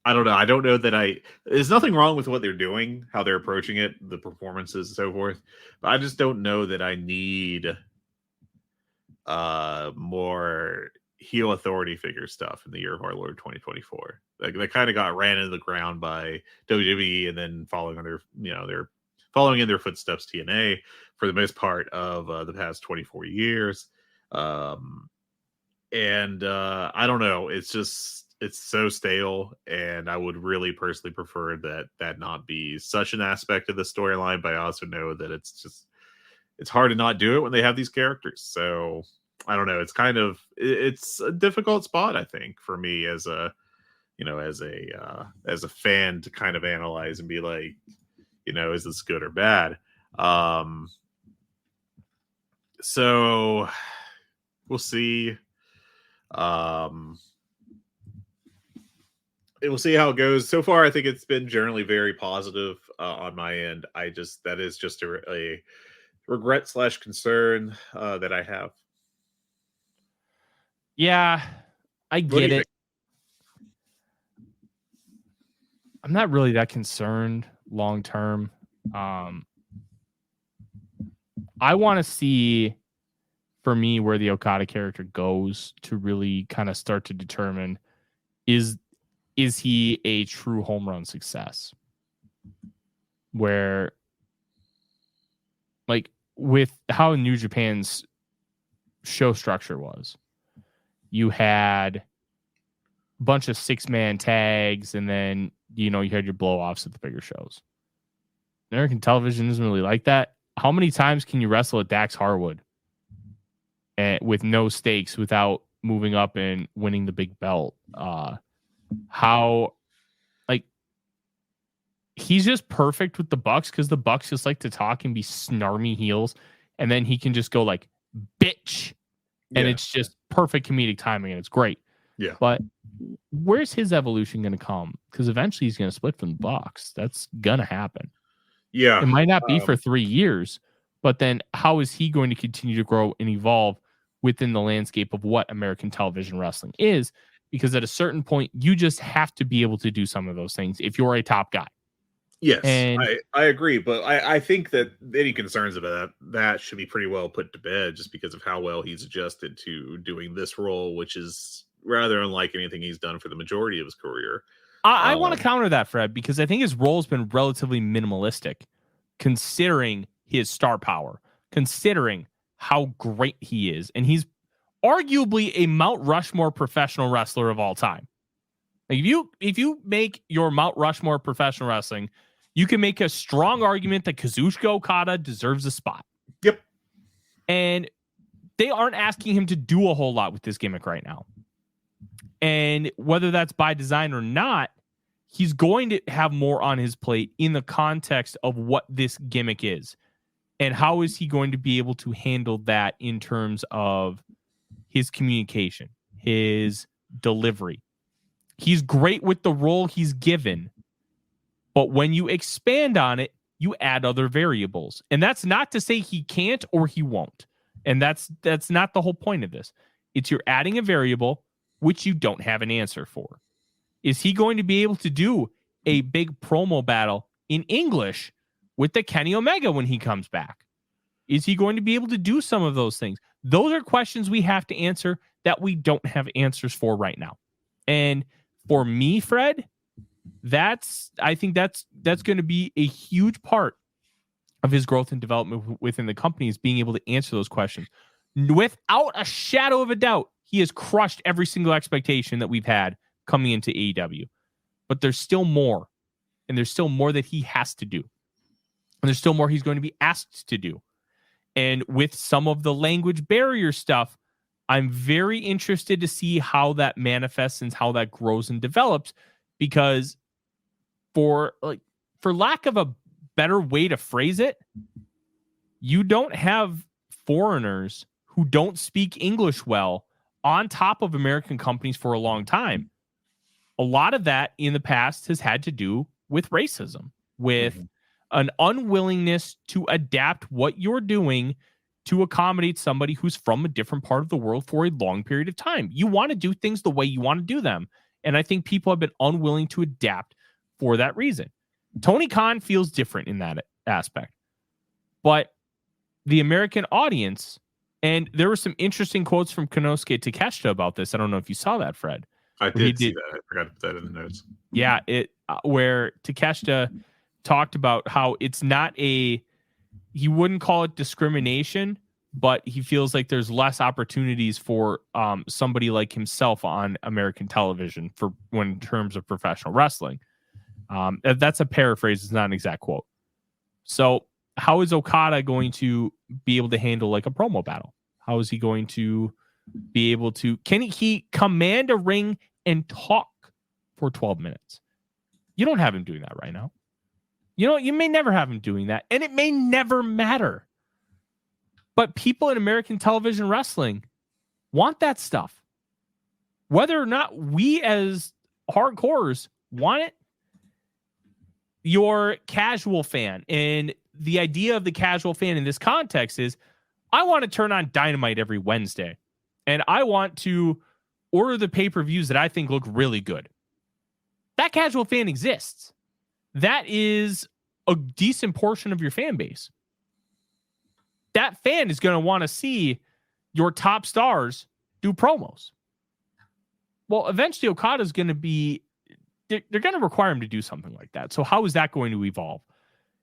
I don't know. I don't know that there's nothing wrong with what they're doing, how they're approaching it, the performances and so forth. But I just don't know that I need more heel authority figure stuff in the year of our Lord 2024. Like they kind of got ran into the ground by WWE and then following in their footsteps, TNA for the most part of the past 24 years. And I don't know. It's just, it's so stale, and I would really personally prefer that not be such an aspect of the storyline. But I also know that it's hard to not do it when they have these characters. So I don't know. It's a difficult spot, I think, for me as a as a fan to kind of analyze and be like, is this good or bad? So we'll see. We'll see how it goes. So far, I think it's been generally very positive on my end. That is just a regret / concern that I have. Yeah, I What do you get it. think? I'm not really that concerned long term. I want to see, for me, where the Okada character goes to really kind of start to determine is he a true home run success? Where, like, with how New Japan's show structure was, you had a bunch of 6-man tags, and then you had your blow-offs at the bigger shows. American television isn't really like that. How many times can you wrestle at Dax Harwood with no stakes without moving up and winning the big belt? He's just perfect with the Bucks because the Bucks just like to talk and be snarmy heels, and then he can just go like bitch, and it's just perfect comedic timing, and it's great. Yeah. But where's his evolution going to come? Because eventually he's going to split from the Bucks. That's going to happen. Yeah. It might not be for 3 years, but then how is he going to continue to grow and evolve within the landscape of what American television wrestling is? Because at a certain point, you just have to be able to do some of those things if you're a top guy. Yes, And I agree, but I think that any concerns about that should be pretty well put to bed just because of how well he's adjusted to doing this role, which is rather unlike anything he's done for the majority of his career. I want to counter that, Fred, because I think his role has been relatively minimalistic considering his star power, considering how great he is. And he's arguably a Mount Rushmore professional wrestler of all time. Like if you make your Mount Rushmore professional wrestling, you can make a strong argument that Kazuchika Okada deserves a spot. Yep. And they aren't asking him to do a whole lot with this gimmick right now. And whether that's by design or not, he's going to have more on his plate in the context of what this gimmick is. And how is he going to be able to handle that in terms of his communication, his delivery? He's great with the role he's given, but when you expand on it, you add other variables. And that's not to say he can't or he won't. And that's not the whole point of this. It's you're adding a variable which you don't have an answer for. Is he going to be able to do a big promo battle in English with the Kenny Omega when he comes back? Is he going to be able to do some of those things? Those are questions we have to answer that we don't have answers for right now. And for me, Fred, I think that's going to be a huge part of his growth and development within the company, is being able to answer those questions. Without a shadow of a doubt, he has crushed every single expectation that we've had coming into AEW. But there's still more. And there's still more that he has to do. And there's still more he's going to be asked to do. And with some of the language barrier stuff, I'm very interested to see how that manifests and how that grows and develops, because for lack of a better way to phrase it, you don't have foreigners who don't speak English well on top of American companies for a long time. A lot of that in the past has had to do with racism, with an unwillingness to adapt what you're doing to accommodate somebody who's from a different part of the world for a long period of time. You want to do things the way you want to do them. And I think people have been unwilling to adapt for that reason. Tony Khan feels different in that aspect. But the American audience, and there were some interesting quotes from Konosuke Takeshita about this. I don't know if you saw that, Fred. I did see that. I forgot to put that in the notes. Yeah, where Takeshita talked about how it's not he wouldn't call it discrimination, but he feels like there's less opportunities for somebody like himself on American television when in terms of professional wrestling. That's a paraphrase. It's not an exact quote. So how is Okada going to be able to handle like a promo battle? How is he going to be able to, can he command a ring and talk for 12 minutes? You don't have him doing that right now. You may never have him doing that, and it may never matter. But people in American television wrestling want that stuff. Whether or not we as hardcores want it, your casual fan, and the idea of the casual fan in this context is, I want to turn on Dynamite every Wednesday, and I want to order the pay-per-views that I think look really good. That casual fan exists. That is a decent portion of your fan base. That fan is going to want to see your top stars do promos. Well, eventually Okada's going to be, they're going to require him to do something like that. So how is that going to evolve?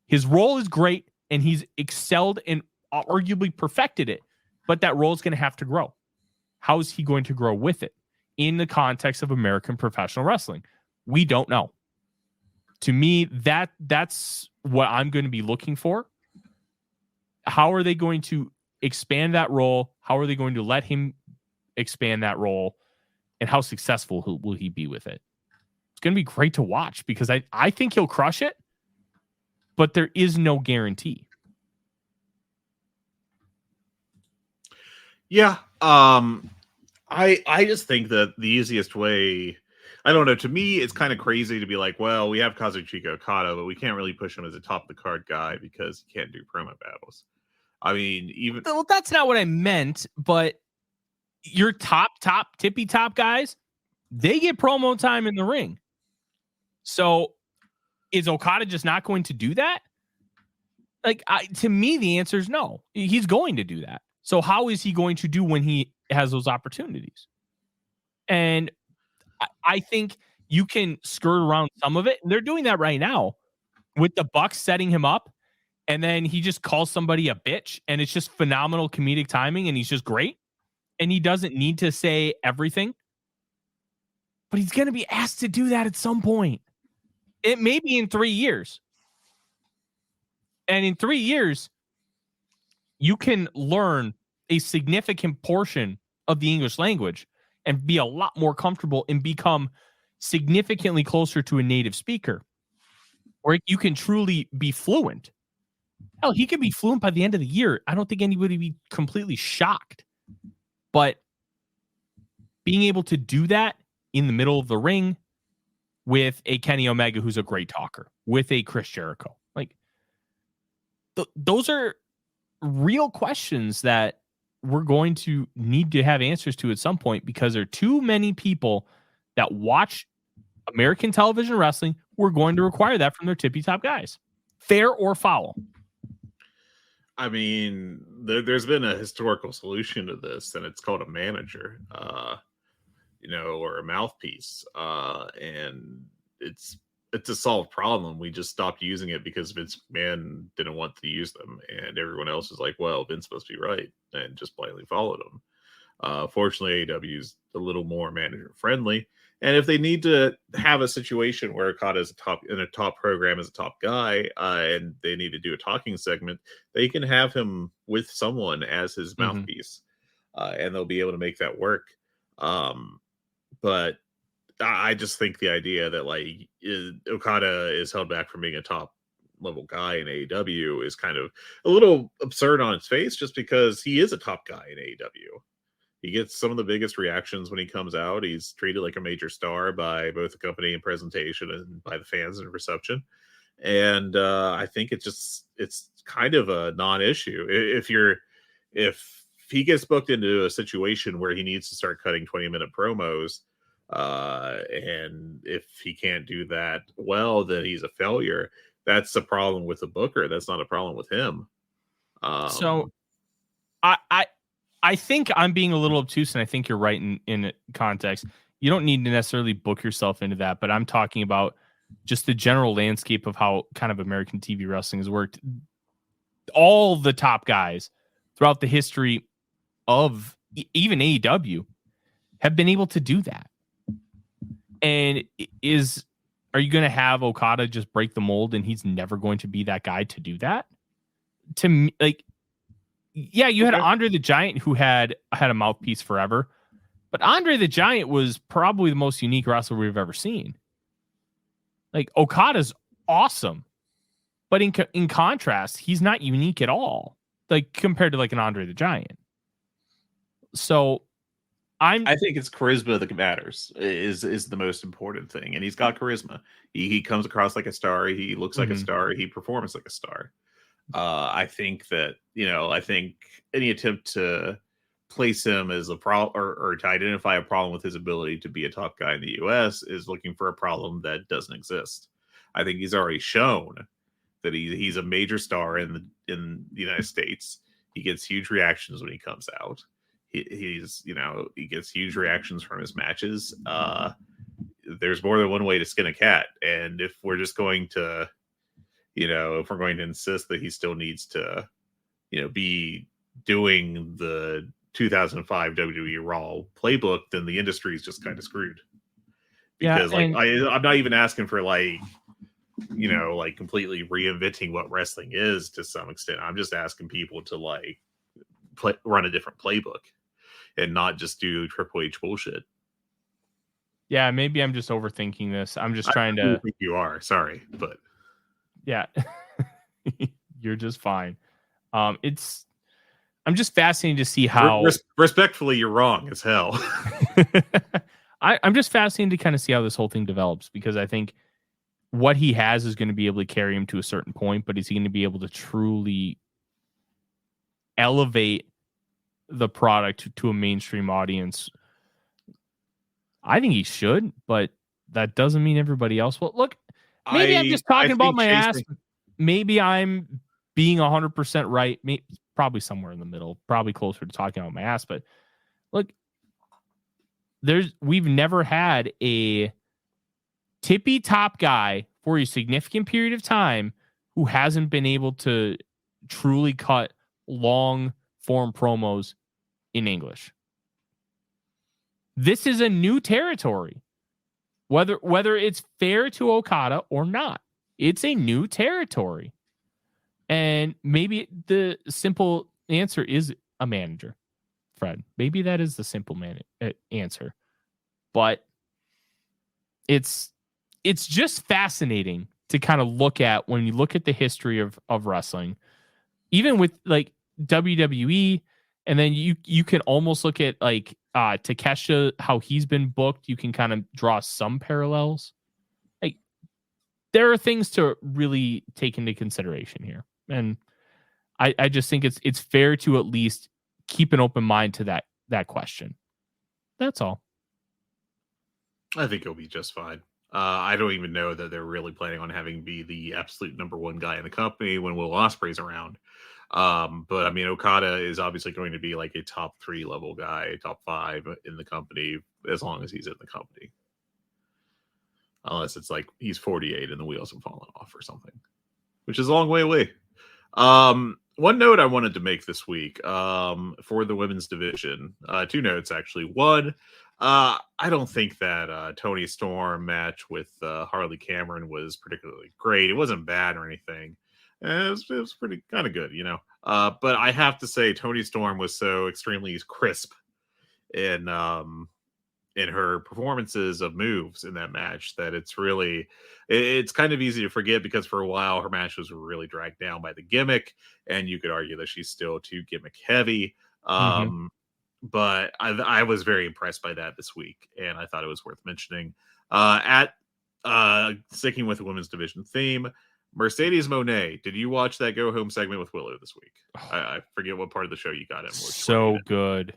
His role is great, and he's excelled and arguably perfected it, but that role is going to have to grow. How is he going to grow with it in the context of American professional wrestling? We don't know. To me, that's what I'm going to be looking for. How are they going to expand that role? How are they going to let him expand that role? And how successful will he be with it? It's going to be great to watch because I think he'll crush it, but there is no guarantee. Yeah. I just think that the easiest way, I don't know, to me, it's kind of crazy to be like, well, we have Kazuchika Okada, but we can't really push him as a top of the card guy because he can't do promo battles. I mean, well, that's not what I meant, but your top, tippy top guys, they get promo time in the ring. So is Okada just not going to do that? Like, to me, the answer is no. He's going to do that. So how is he going to do when he has those opportunities? And I think you can skirt around some of it. And they're doing that right now with the Bucks setting him up. And then he just calls somebody a bitch. And it's just phenomenal comedic timing. And he's just great. And he doesn't need to say everything. But he's going to be asked to do that at some point. It may be in 3 years. And in 3 years, you can learn a significant portion of the English language and be a lot more comfortable and become significantly closer to a native speaker, or you can truly be fluent. Hell, he could be fluent by the end of the year. I don't think anybody would be completely shocked. But being able to do that in the middle of the ring with a Kenny Omega who's a great talker, with a Chris Jericho, like those are real questions that we're going to need to have answers to at some point, because there are too many people that watch American television wrestling who are going to require that from their tippy top guys, fair or foul. I mean, there's been a historical solution to this, and it's called a manager, or a mouthpiece. And it's a solved problem. We just stopped using it because Vince McMahon didn't want to use them, and everyone else was like, well, Vince must be right, and just blindly followed him. Fortunately, AEW is a little more manager friendly, and if they need to have a situation where Okada is in a top program as a top guy, and they need to do a talking segment, they can have him with someone as his mouthpiece, and they'll be able to make that work. But I just think the idea that Okada is held back from being a top level guy in AEW is kind of a little absurd on its face, just because he is a top guy in AEW. He gets some of the biggest reactions when he comes out. He's treated like a major star by both the company and presentation, and by the fans and reception. And I think it's kind of a non-issue. If he gets booked into a situation where he needs to start cutting 20-minute promos, and if he can't do that well, then he's a failure. That's a problem with the booker. That's not a problem with him. So I think I'm being a little obtuse, and I think you're right in context. You don't need to necessarily book yourself into that, but I'm talking about just the general landscape of how kind of American TV wrestling has worked. All the top guys throughout the history of even AEW have been able to do that. And are you going to have Okada just break the mold and he's never going to be that guy to do that? To me, like, yeah, you had Andre the Giant who had a mouthpiece forever, but Andre the Giant was probably the most unique wrestler we've ever seen. Like, Okada's awesome, but in contrast, he's not unique at all, like compared to like an Andre the Giant. So I think it's charisma that matters is the most important thing, and he's got charisma. He comes across like a star. He looks like a star. He performs like a star. I think that I think any attempt to place him as a problem or to identify a problem with his ability to be a top guy in the U.S. is looking for a problem that doesn't exist. I think he's already shown that he's a major star in the United States. He gets huge reactions when he comes out. He gets huge reactions from his matches. There's more than one way to skin a cat, and if we're just going to, if we're going to insist that he still needs to, be doing the 2005 WWE Raw playbook, then the industry is just kind of screwed. Because I'm not even asking for like completely reinventing what wrestling is to some extent. I'm just asking people to like run a different playbook and not just do Triple H bullshit. Yeah, maybe I'm just overthinking this. I'm just trying to. I think you are. Sorry, but yeah, you're just fine. I'm just fascinated to see how. Respectfully, you're wrong as hell. I'm just fascinated to kind of see how this whole thing develops, because I think what he has is going to be able to carry him to a certain point, but is he going to be able to truly elevate the product to a mainstream audience? I think he should, but that doesn't mean everybody else will. Look, maybe I'm just talking about my ass. Maybe I'm being 100% right. Probably somewhere in the middle, probably closer to talking about my ass. But look, we've never had a tippy top guy for a significant period of time who hasn't been able to truly cut long form promos in English. This is a new territory. Whether it's fair to Okada or not, it's a new territory. And maybe the simple answer is a manager, Fred. Maybe that is the simple answer. But it's just fascinating to kind of look at when you look at the history of wrestling, even with like WWE. And then you can almost look at like Takeshita, how he's been booked. You can kind of draw some parallels. Like, there are things to really take into consideration here. And I just think it's fair to at least keep an open mind to that question. That's all. I think he'll be just fine. I don't even know that they're really planning on having be the absolute number one guy in the company when Will Ospreay's around. But I mean, Okada is obviously going to be like a top 3 level guy, top 5 in the company, as long as he's in the company. Unless it's like he's 48 and the wheels have fallen off or something, which is a long way away. One note I wanted to make this week, for the women's division, 2 notes actually. One, I don't think that Toni Storm match with Harley Cameron was particularly great. It wasn't bad or anything. It was pretty kind of good, but I have to say Toni Storm was so extremely crisp in her performances of moves in that match that it's kind of easy to forget, because for a while her matches were really dragged down by the gimmick, and you could argue that she's still too gimmick heavy. But I was very impressed by that this week, and I thought it was worth mentioning. Sticking with the women's division theme, Mercedes Moné, did you watch that go home segment with Willow this week? I forget what part of the show you got in. So good.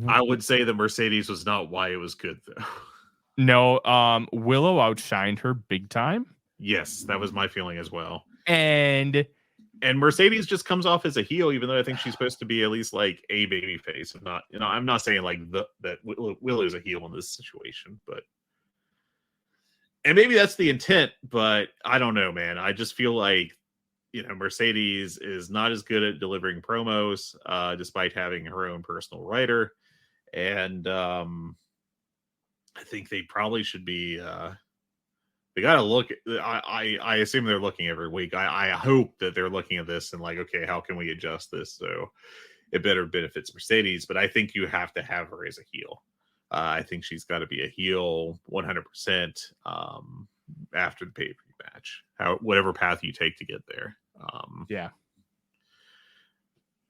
I would say that Mercedes was not why it was good, though. No, Willow outshined her big time. Yes, that was my feeling as well. And Mercedes just comes off as a heel, even though I think she's supposed to be at least like a baby face. I'm not saying like that Willow's a heel in this situation, but. And maybe that's the intent, but I don't know, man. I just feel like, Mercedes is not as good at delivering promos, despite having her own personal writer. And I think they probably should be. They got to look. I assume they're looking every week. I hope that they're looking at this and like, okay, how can we adjust this so it better benefits Mercedes? But I think you have to have her as a heel. I think she's got to be a heel 100% after the pay-per-view match, whatever path you take to get there. Yeah.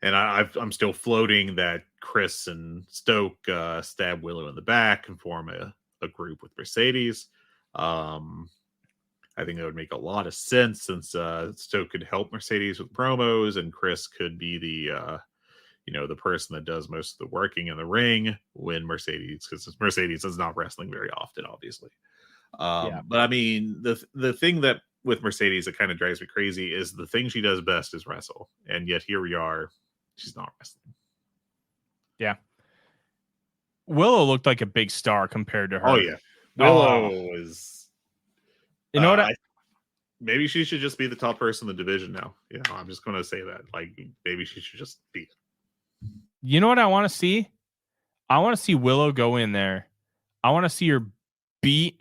And I'm still floating that Chris and Stoke stab Willow in the back and form a group with Mercedes. I think that would make a lot of sense since Stoke could help Mercedes with promos and Chris could be the the person that does most of the working in the ring when Mercedes, because Mercedes is not wrestling very often, obviously. But I mean, the thing that with Mercedes that kind of drives me crazy is the thing she does best is wrestle, and yet here we are, she's not wrestling. Yeah. Willow looked like a big star compared to her. Oh yeah, Willow is. You know what? Maybe she should just be the top person in the division now. I'm just going to say that. Like, maybe she should just be it. You know what I want to see? I want to see Willow go in there. I want to see her beat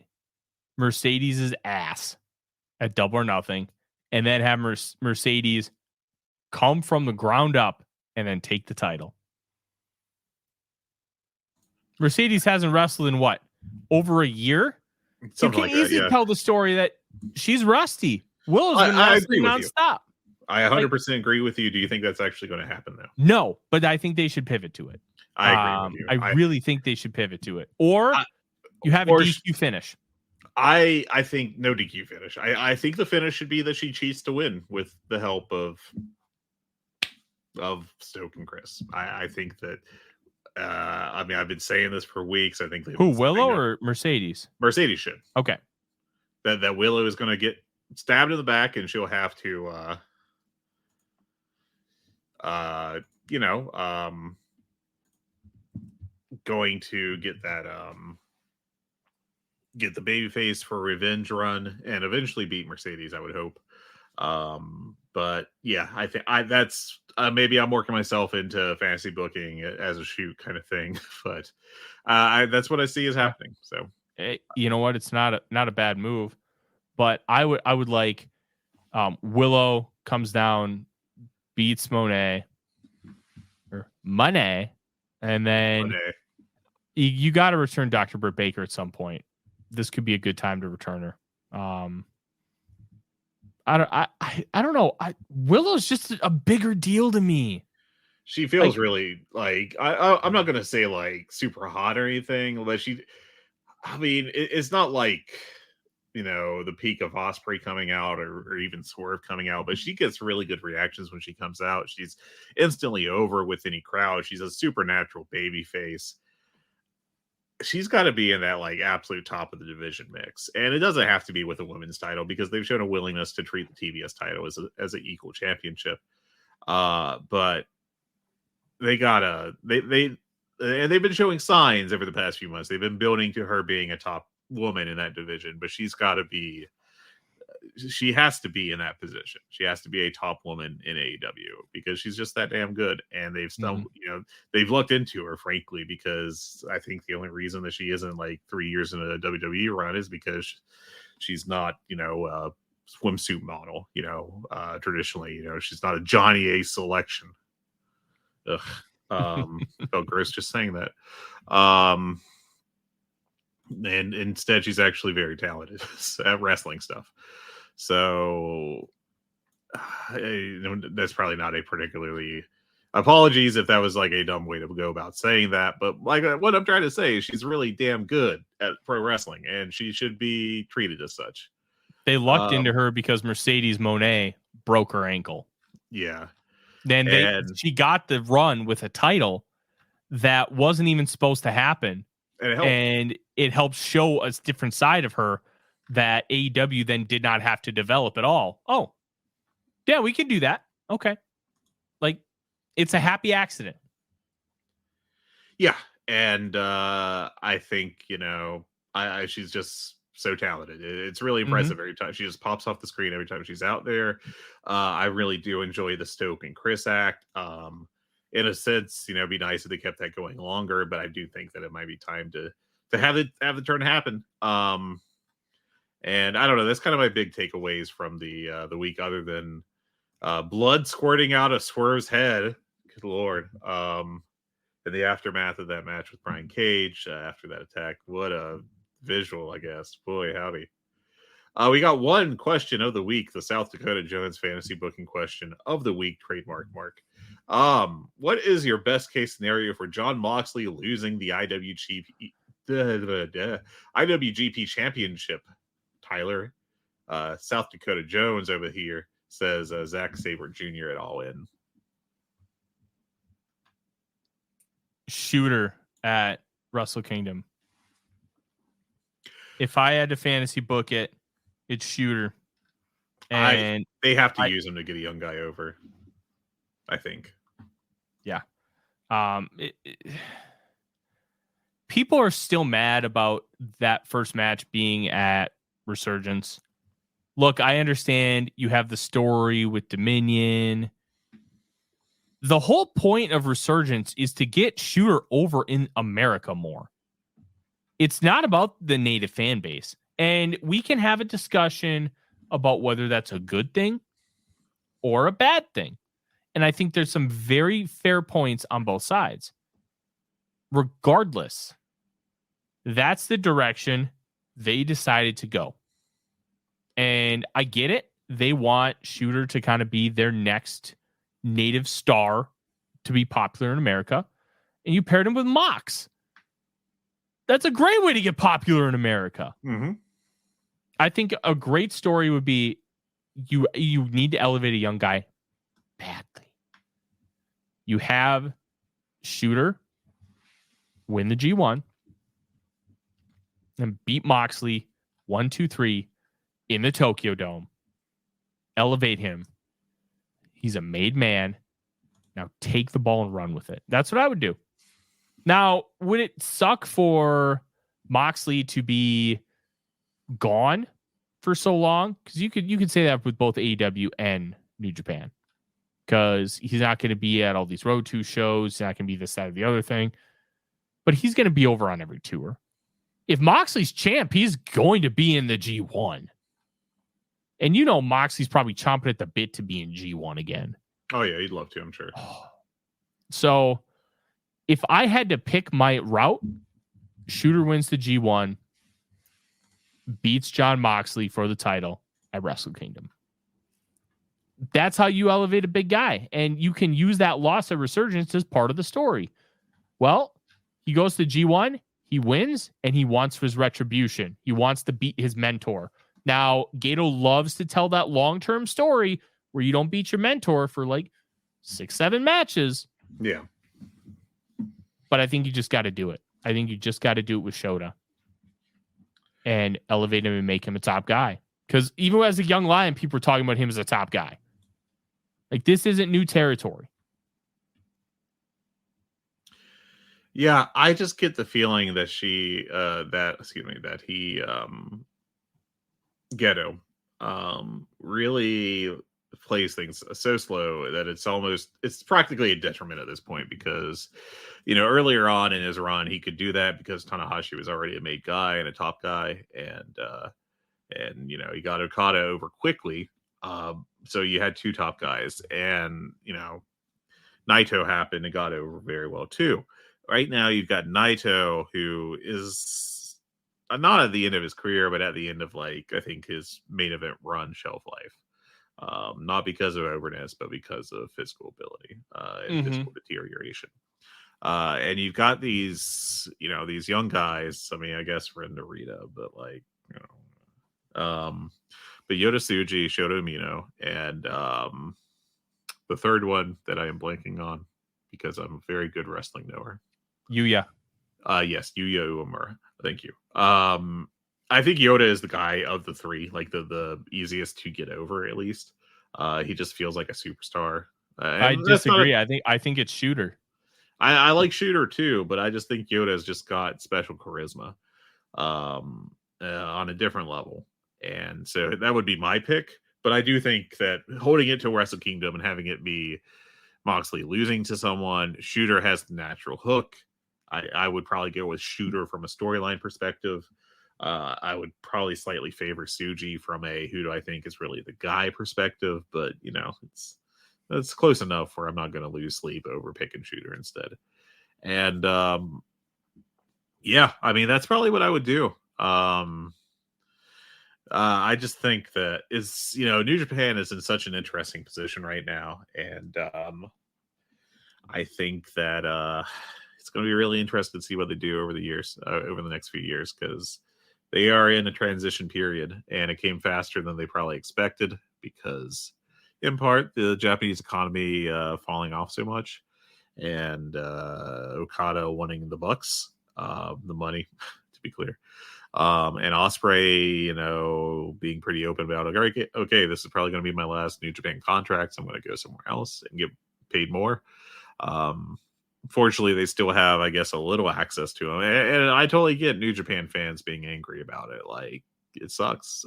Mercedes' ass at Double or Nothing, and then have Mercedes come from the ground up and then take the title. Mercedes hasn't wrestled in what? Over a year? Something you can like easily tell the story that she's rusty. Willow's been wrestling nonstop. I 100% agree with you. Do you think that's actually going to happen, though? No, but I think they should pivot to it. I agree with you. I really think they should pivot to it. Or you have a DQ finish. I think no DQ finish. I think the finish should be that she cheats to win with the help of Stoke and Chris. I think that I've been saying this for weeks. I think Willow or Mercedes? Mercedes should. Okay. That Willow is going to get stabbed in the back and she'll have to going to get that get the babyface for a revenge run and eventually beat Mercedes, I would hope. But yeah, I think that's maybe I'm working myself into fantasy booking as a shoot kind of thing, but that's what I see is happening. So you know what? It's not a bad move, but I would like Willow comes down, beats Monet, and then you got to return Dr. Britt Baker at some point. This could be a good time to return her. I don't know. Willow's just a bigger deal to me. She feels really like I'm not gonna say like super hot or anything, but it's not like the peak of Osprey coming out or even Swerve coming out, but she gets really good reactions when she comes out. She's instantly over with any crowd. She's a supernatural baby face. She's got to be in that like absolute top of the division mix, and it doesn't have to be with a women's title because they've shown a willingness to treat the TBS title as an equal championship. But they've been showing signs over the past few months. They've been building to her being a top woman in that division, but she has to be in that position. She has to be a top woman in AEW because she's just that damn good. And they've they've looked into her, frankly, because I think the only reason that she isn't like 3 years in a WWE run is because she's not, a swimsuit model, traditionally, she's not a Johnny A selection. Ugh. Felt gross just saying that. And instead she's actually very talented at wrestling stuff. So that's probably not a particularly apologies if that was like a dumb way to go about saying that, but like what I'm trying to say is she's really damn good at pro wrestling and she should be treated as such. They lucked into her because Mercedes Monet broke her ankle. Yeah. Then she got the run with a title that wasn't even supposed to happen. And it helps show a different side of her that AEW then did not have to develop at all. Oh, yeah, we can do that. Okay. Like, it's a happy accident. Yeah. And I think, she's just so talented. It's really impressive every time she just pops off the screen every time she's out there. I really do enjoy the Stoke and Chris act. In a sense, it'd be nice if they kept that going longer, but I do think that it might be time to have the turn happen. And I don't know. That's kind of my big takeaways from the week, other than blood squirting out of Swerve's head. Good Lord. In the aftermath of that match with Brian Cage, after that attack, what a visual, I guess. Boy, howdy. We got one question of the week, the South Dakota Jones fantasy booking question of the week, trademark Mark. What is your best case scenario for Jon Moxley losing the IWGP Championship? Tyler, South Dakota Jones over here says Zack Sabre Jr. at All In. Shooter at Wrestle Kingdom. If I had to fantasy book it, it's Shooter. And they have to use him to get a young guy over, I think. Yeah. People are still mad about that first match being at Resurgence. Look, I understand you have the story with Dominion. The whole point of Resurgence is to get Shooter over in America more. It's not about the native fan base. And we can have a discussion about whether that's a good thing or a bad thing. And I think there's some very fair points on both sides. Regardless, that's the direction they decided to go. And I get it. They want Shooter to kind of be their next native star to be popular in America. And you paired him with Mox. That's a great way to get popular in America. Mm-hmm. I think a great story would be you need to elevate a young guy badly. You have Shooter win the G1 and beat Moxley 1-2-3 in the Tokyo Dome. Elevate him. He's a made man. Now take the ball and run with it. That's what I would do. Now, would it suck for Moxley to be gone for so long? Because you could say that with both AEW and New Japan. Because he's not going to be at all these Road 2 shows. He's not going to be this, that, or the other thing. But he's going to be over on every tour. If Moxley's champ, he's going to be in the G1. And Moxley's probably chomping at the bit to be in G1 again. Oh, yeah, he'd love to, I'm sure. So, if I had to pick my route, Shooter wins the G1, beats Jon Moxley for the title at Wrestle Kingdom. That's how you elevate a big guy. And you can use that loss at Resurgence as part of the story. Well, he goes to G1, he wins, and he wants his retribution. He wants to beat his mentor. Now, Gato loves to tell that long-term story where you don't beat your mentor for like 6-7 matches. Yeah. But I think you just got to do it. I think you just got to do it with Shota and elevate him and make him a top guy. Because even as a young lion, people are talking about him as a top guy. Like, this isn't new territory. Yeah, I just get the feeling that Ghetto really plays things so slow that it's practically a detriment at this point, because earlier on in his run he could do that because Tanahashi was already a made guy and a top guy, and he got Okada over quickly, so you had two top guys, and Naito happened and got over very well too. Right now you've got Naito, who is not at the end of his career, but at the end of I think his main event run shelf life. Not because of overness, but because of physical ability and physical deterioration. And you've got these young guys. I mean, I guess Ren Narita, but but Yota Tsuji, Shota Umino, and the third one that I am blanking on because I'm a very good wrestling knower. Yuya. Yes, Yuya Uemura. Thank you. I think Yoda is the guy of the three, the easiest to get over, at least. He just feels like a superstar. I disagree. I think it's Shooter. I like Shooter too, but I just think Yoda has just got special charisma. on a different level. And so that would be my pick. But I do think that holding it to Wrestle Kingdom and having it be Moxley losing to someone, Shooter has the natural hook. I would probably go with Shooter from a storyline perspective. I would probably slightly favor Suji from a who do I think is really the guy perspective. But, you know, it's close enough where I'm not going to lose sleep over picking Shooter instead. And, yeah, I mean, that's probably what I would do. I just think that New Japan is in such an interesting position right now. And I think that it's going to be really interesting to see what they do over the next few years, because they are in a transition period, and it came faster than they probably expected because, in part, the Japanese economy falling off so much, and Okada wanting the bucks, the money, to be clear. And Ospreay, being pretty open about it. Okay, this is probably going to be my last New Japan contract, so I'm going to go somewhere else and get paid more. Fortunately, they still have, I guess, a little access to him. And I totally get New Japan fans being angry about it. Like, it sucks.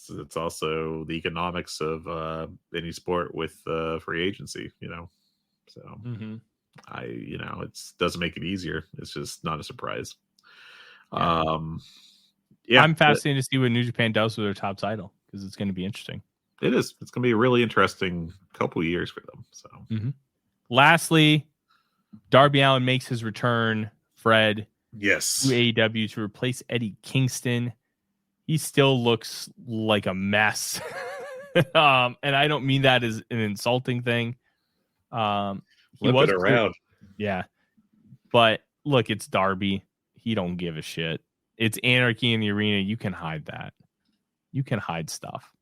It's also the economics of any sport with free agency, So it doesn't make it easier. It's just not a surprise. Yeah. I'm fascinated to see what New Japan does with their top title, because it's going to be interesting. It is. It's going to be a really interesting couple of years for them. So, Lastly, Darby Allin makes his return, Fred, yes, to AEW to replace Eddie Kingston. He still looks like a mess. And I don't mean that as an insulting thing. Flip it around. Yeah. But look, it's Darby. He don't give a shit. It's anarchy in the arena. You can hide that. You can hide stuff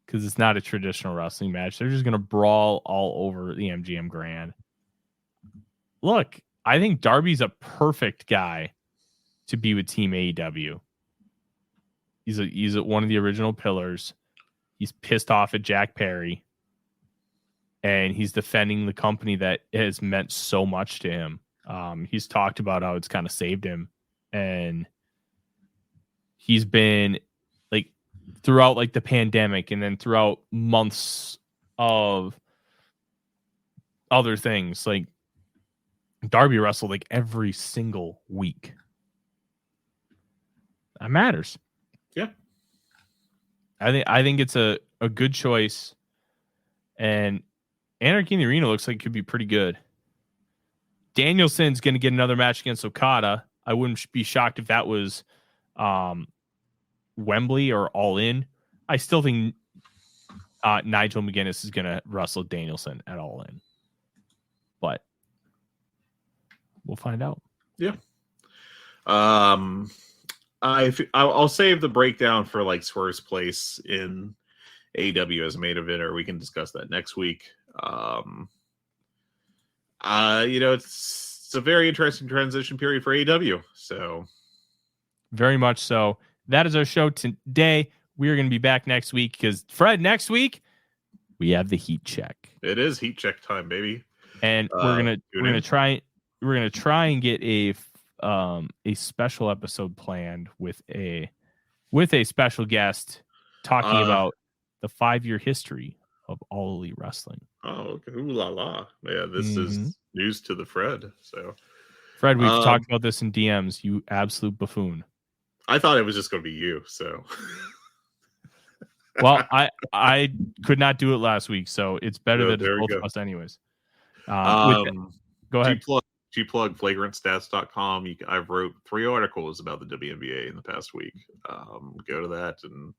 because it's not a traditional wrestling match. They're just going to brawl all over the MGM Grand. Look, I think Darby's a perfect guy to be with Team AEW. He's one of the original pillars. He's pissed off at Jack Perry, and he's defending the company that has meant so much to him. He's talked about how it's kind of saved him, and he's been like throughout like the pandemic and then throughout months of other things, like Darby wrestled like every single week. That matters. Yeah. I think it's a good choice, and Anarchy in the Arena looks like it could be pretty good. Danielson's going to get another match against Okada. I wouldn't be shocked if that was Wembley or All In. I still think Nigel McGuinness is going to wrestle Danielson at All In, but we'll find out. Yeah. I'll save the breakdown for like Swerve's place in AEW as a main eventer. We can discuss that next week. It's a very interesting transition period for AEW. So very much so. That is our show today. We are going to be back next week because Fred, next week we have the heat check. It is heat check time, baby. And we're gonna try and get a special episode planned with a special guest talking about the 5-year history of All Elite Wrestling. Oh, ooh la la. Yeah, this is news to the Fred. So Fred, we've talked about this in DMs, you absolute buffoon. I thought it was just gonna be you, so well, I could not do it last week, so it's better that it's both of us anyways. Go ahead. G-plug flagrantstats.com. I've wrote 3 articles about the WNBA in the past week. Go to that and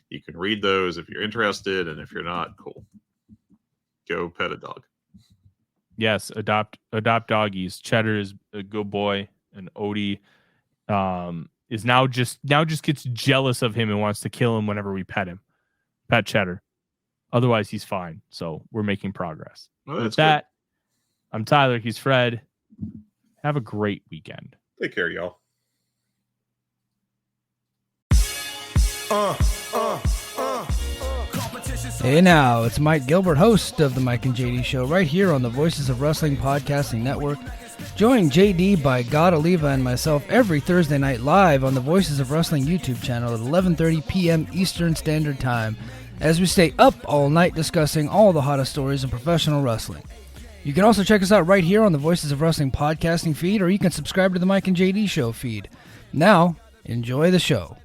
you can read those if you're interested, and if you're not, cool. Go pet a dog. Yes, adopt doggies. Cheddar is a good boy, and Odie is now just gets jealous of him and wants to kill him whenever we pet him. Pet Cheddar. Otherwise, he's fine. So we're making progress. Oh, with that, good. I'm Tyler. He's Fred. Have a great weekend. Take care, y'all. Hey now, it's Mike Gilbert, host of the Mike and JD Show, right here on the Voices of Wrestling Podcasting Network. Join JD by God Oliva and myself every Thursday night live on the Voices of Wrestling YouTube channel at 11:30 p.m. Eastern Standard Time as we stay up all night discussing all the hottest stories in professional wrestling. You can also check us out right here on the Voices of Wrestling podcasting feed, or you can subscribe to the Mike and JD Show feed. Now, enjoy the show.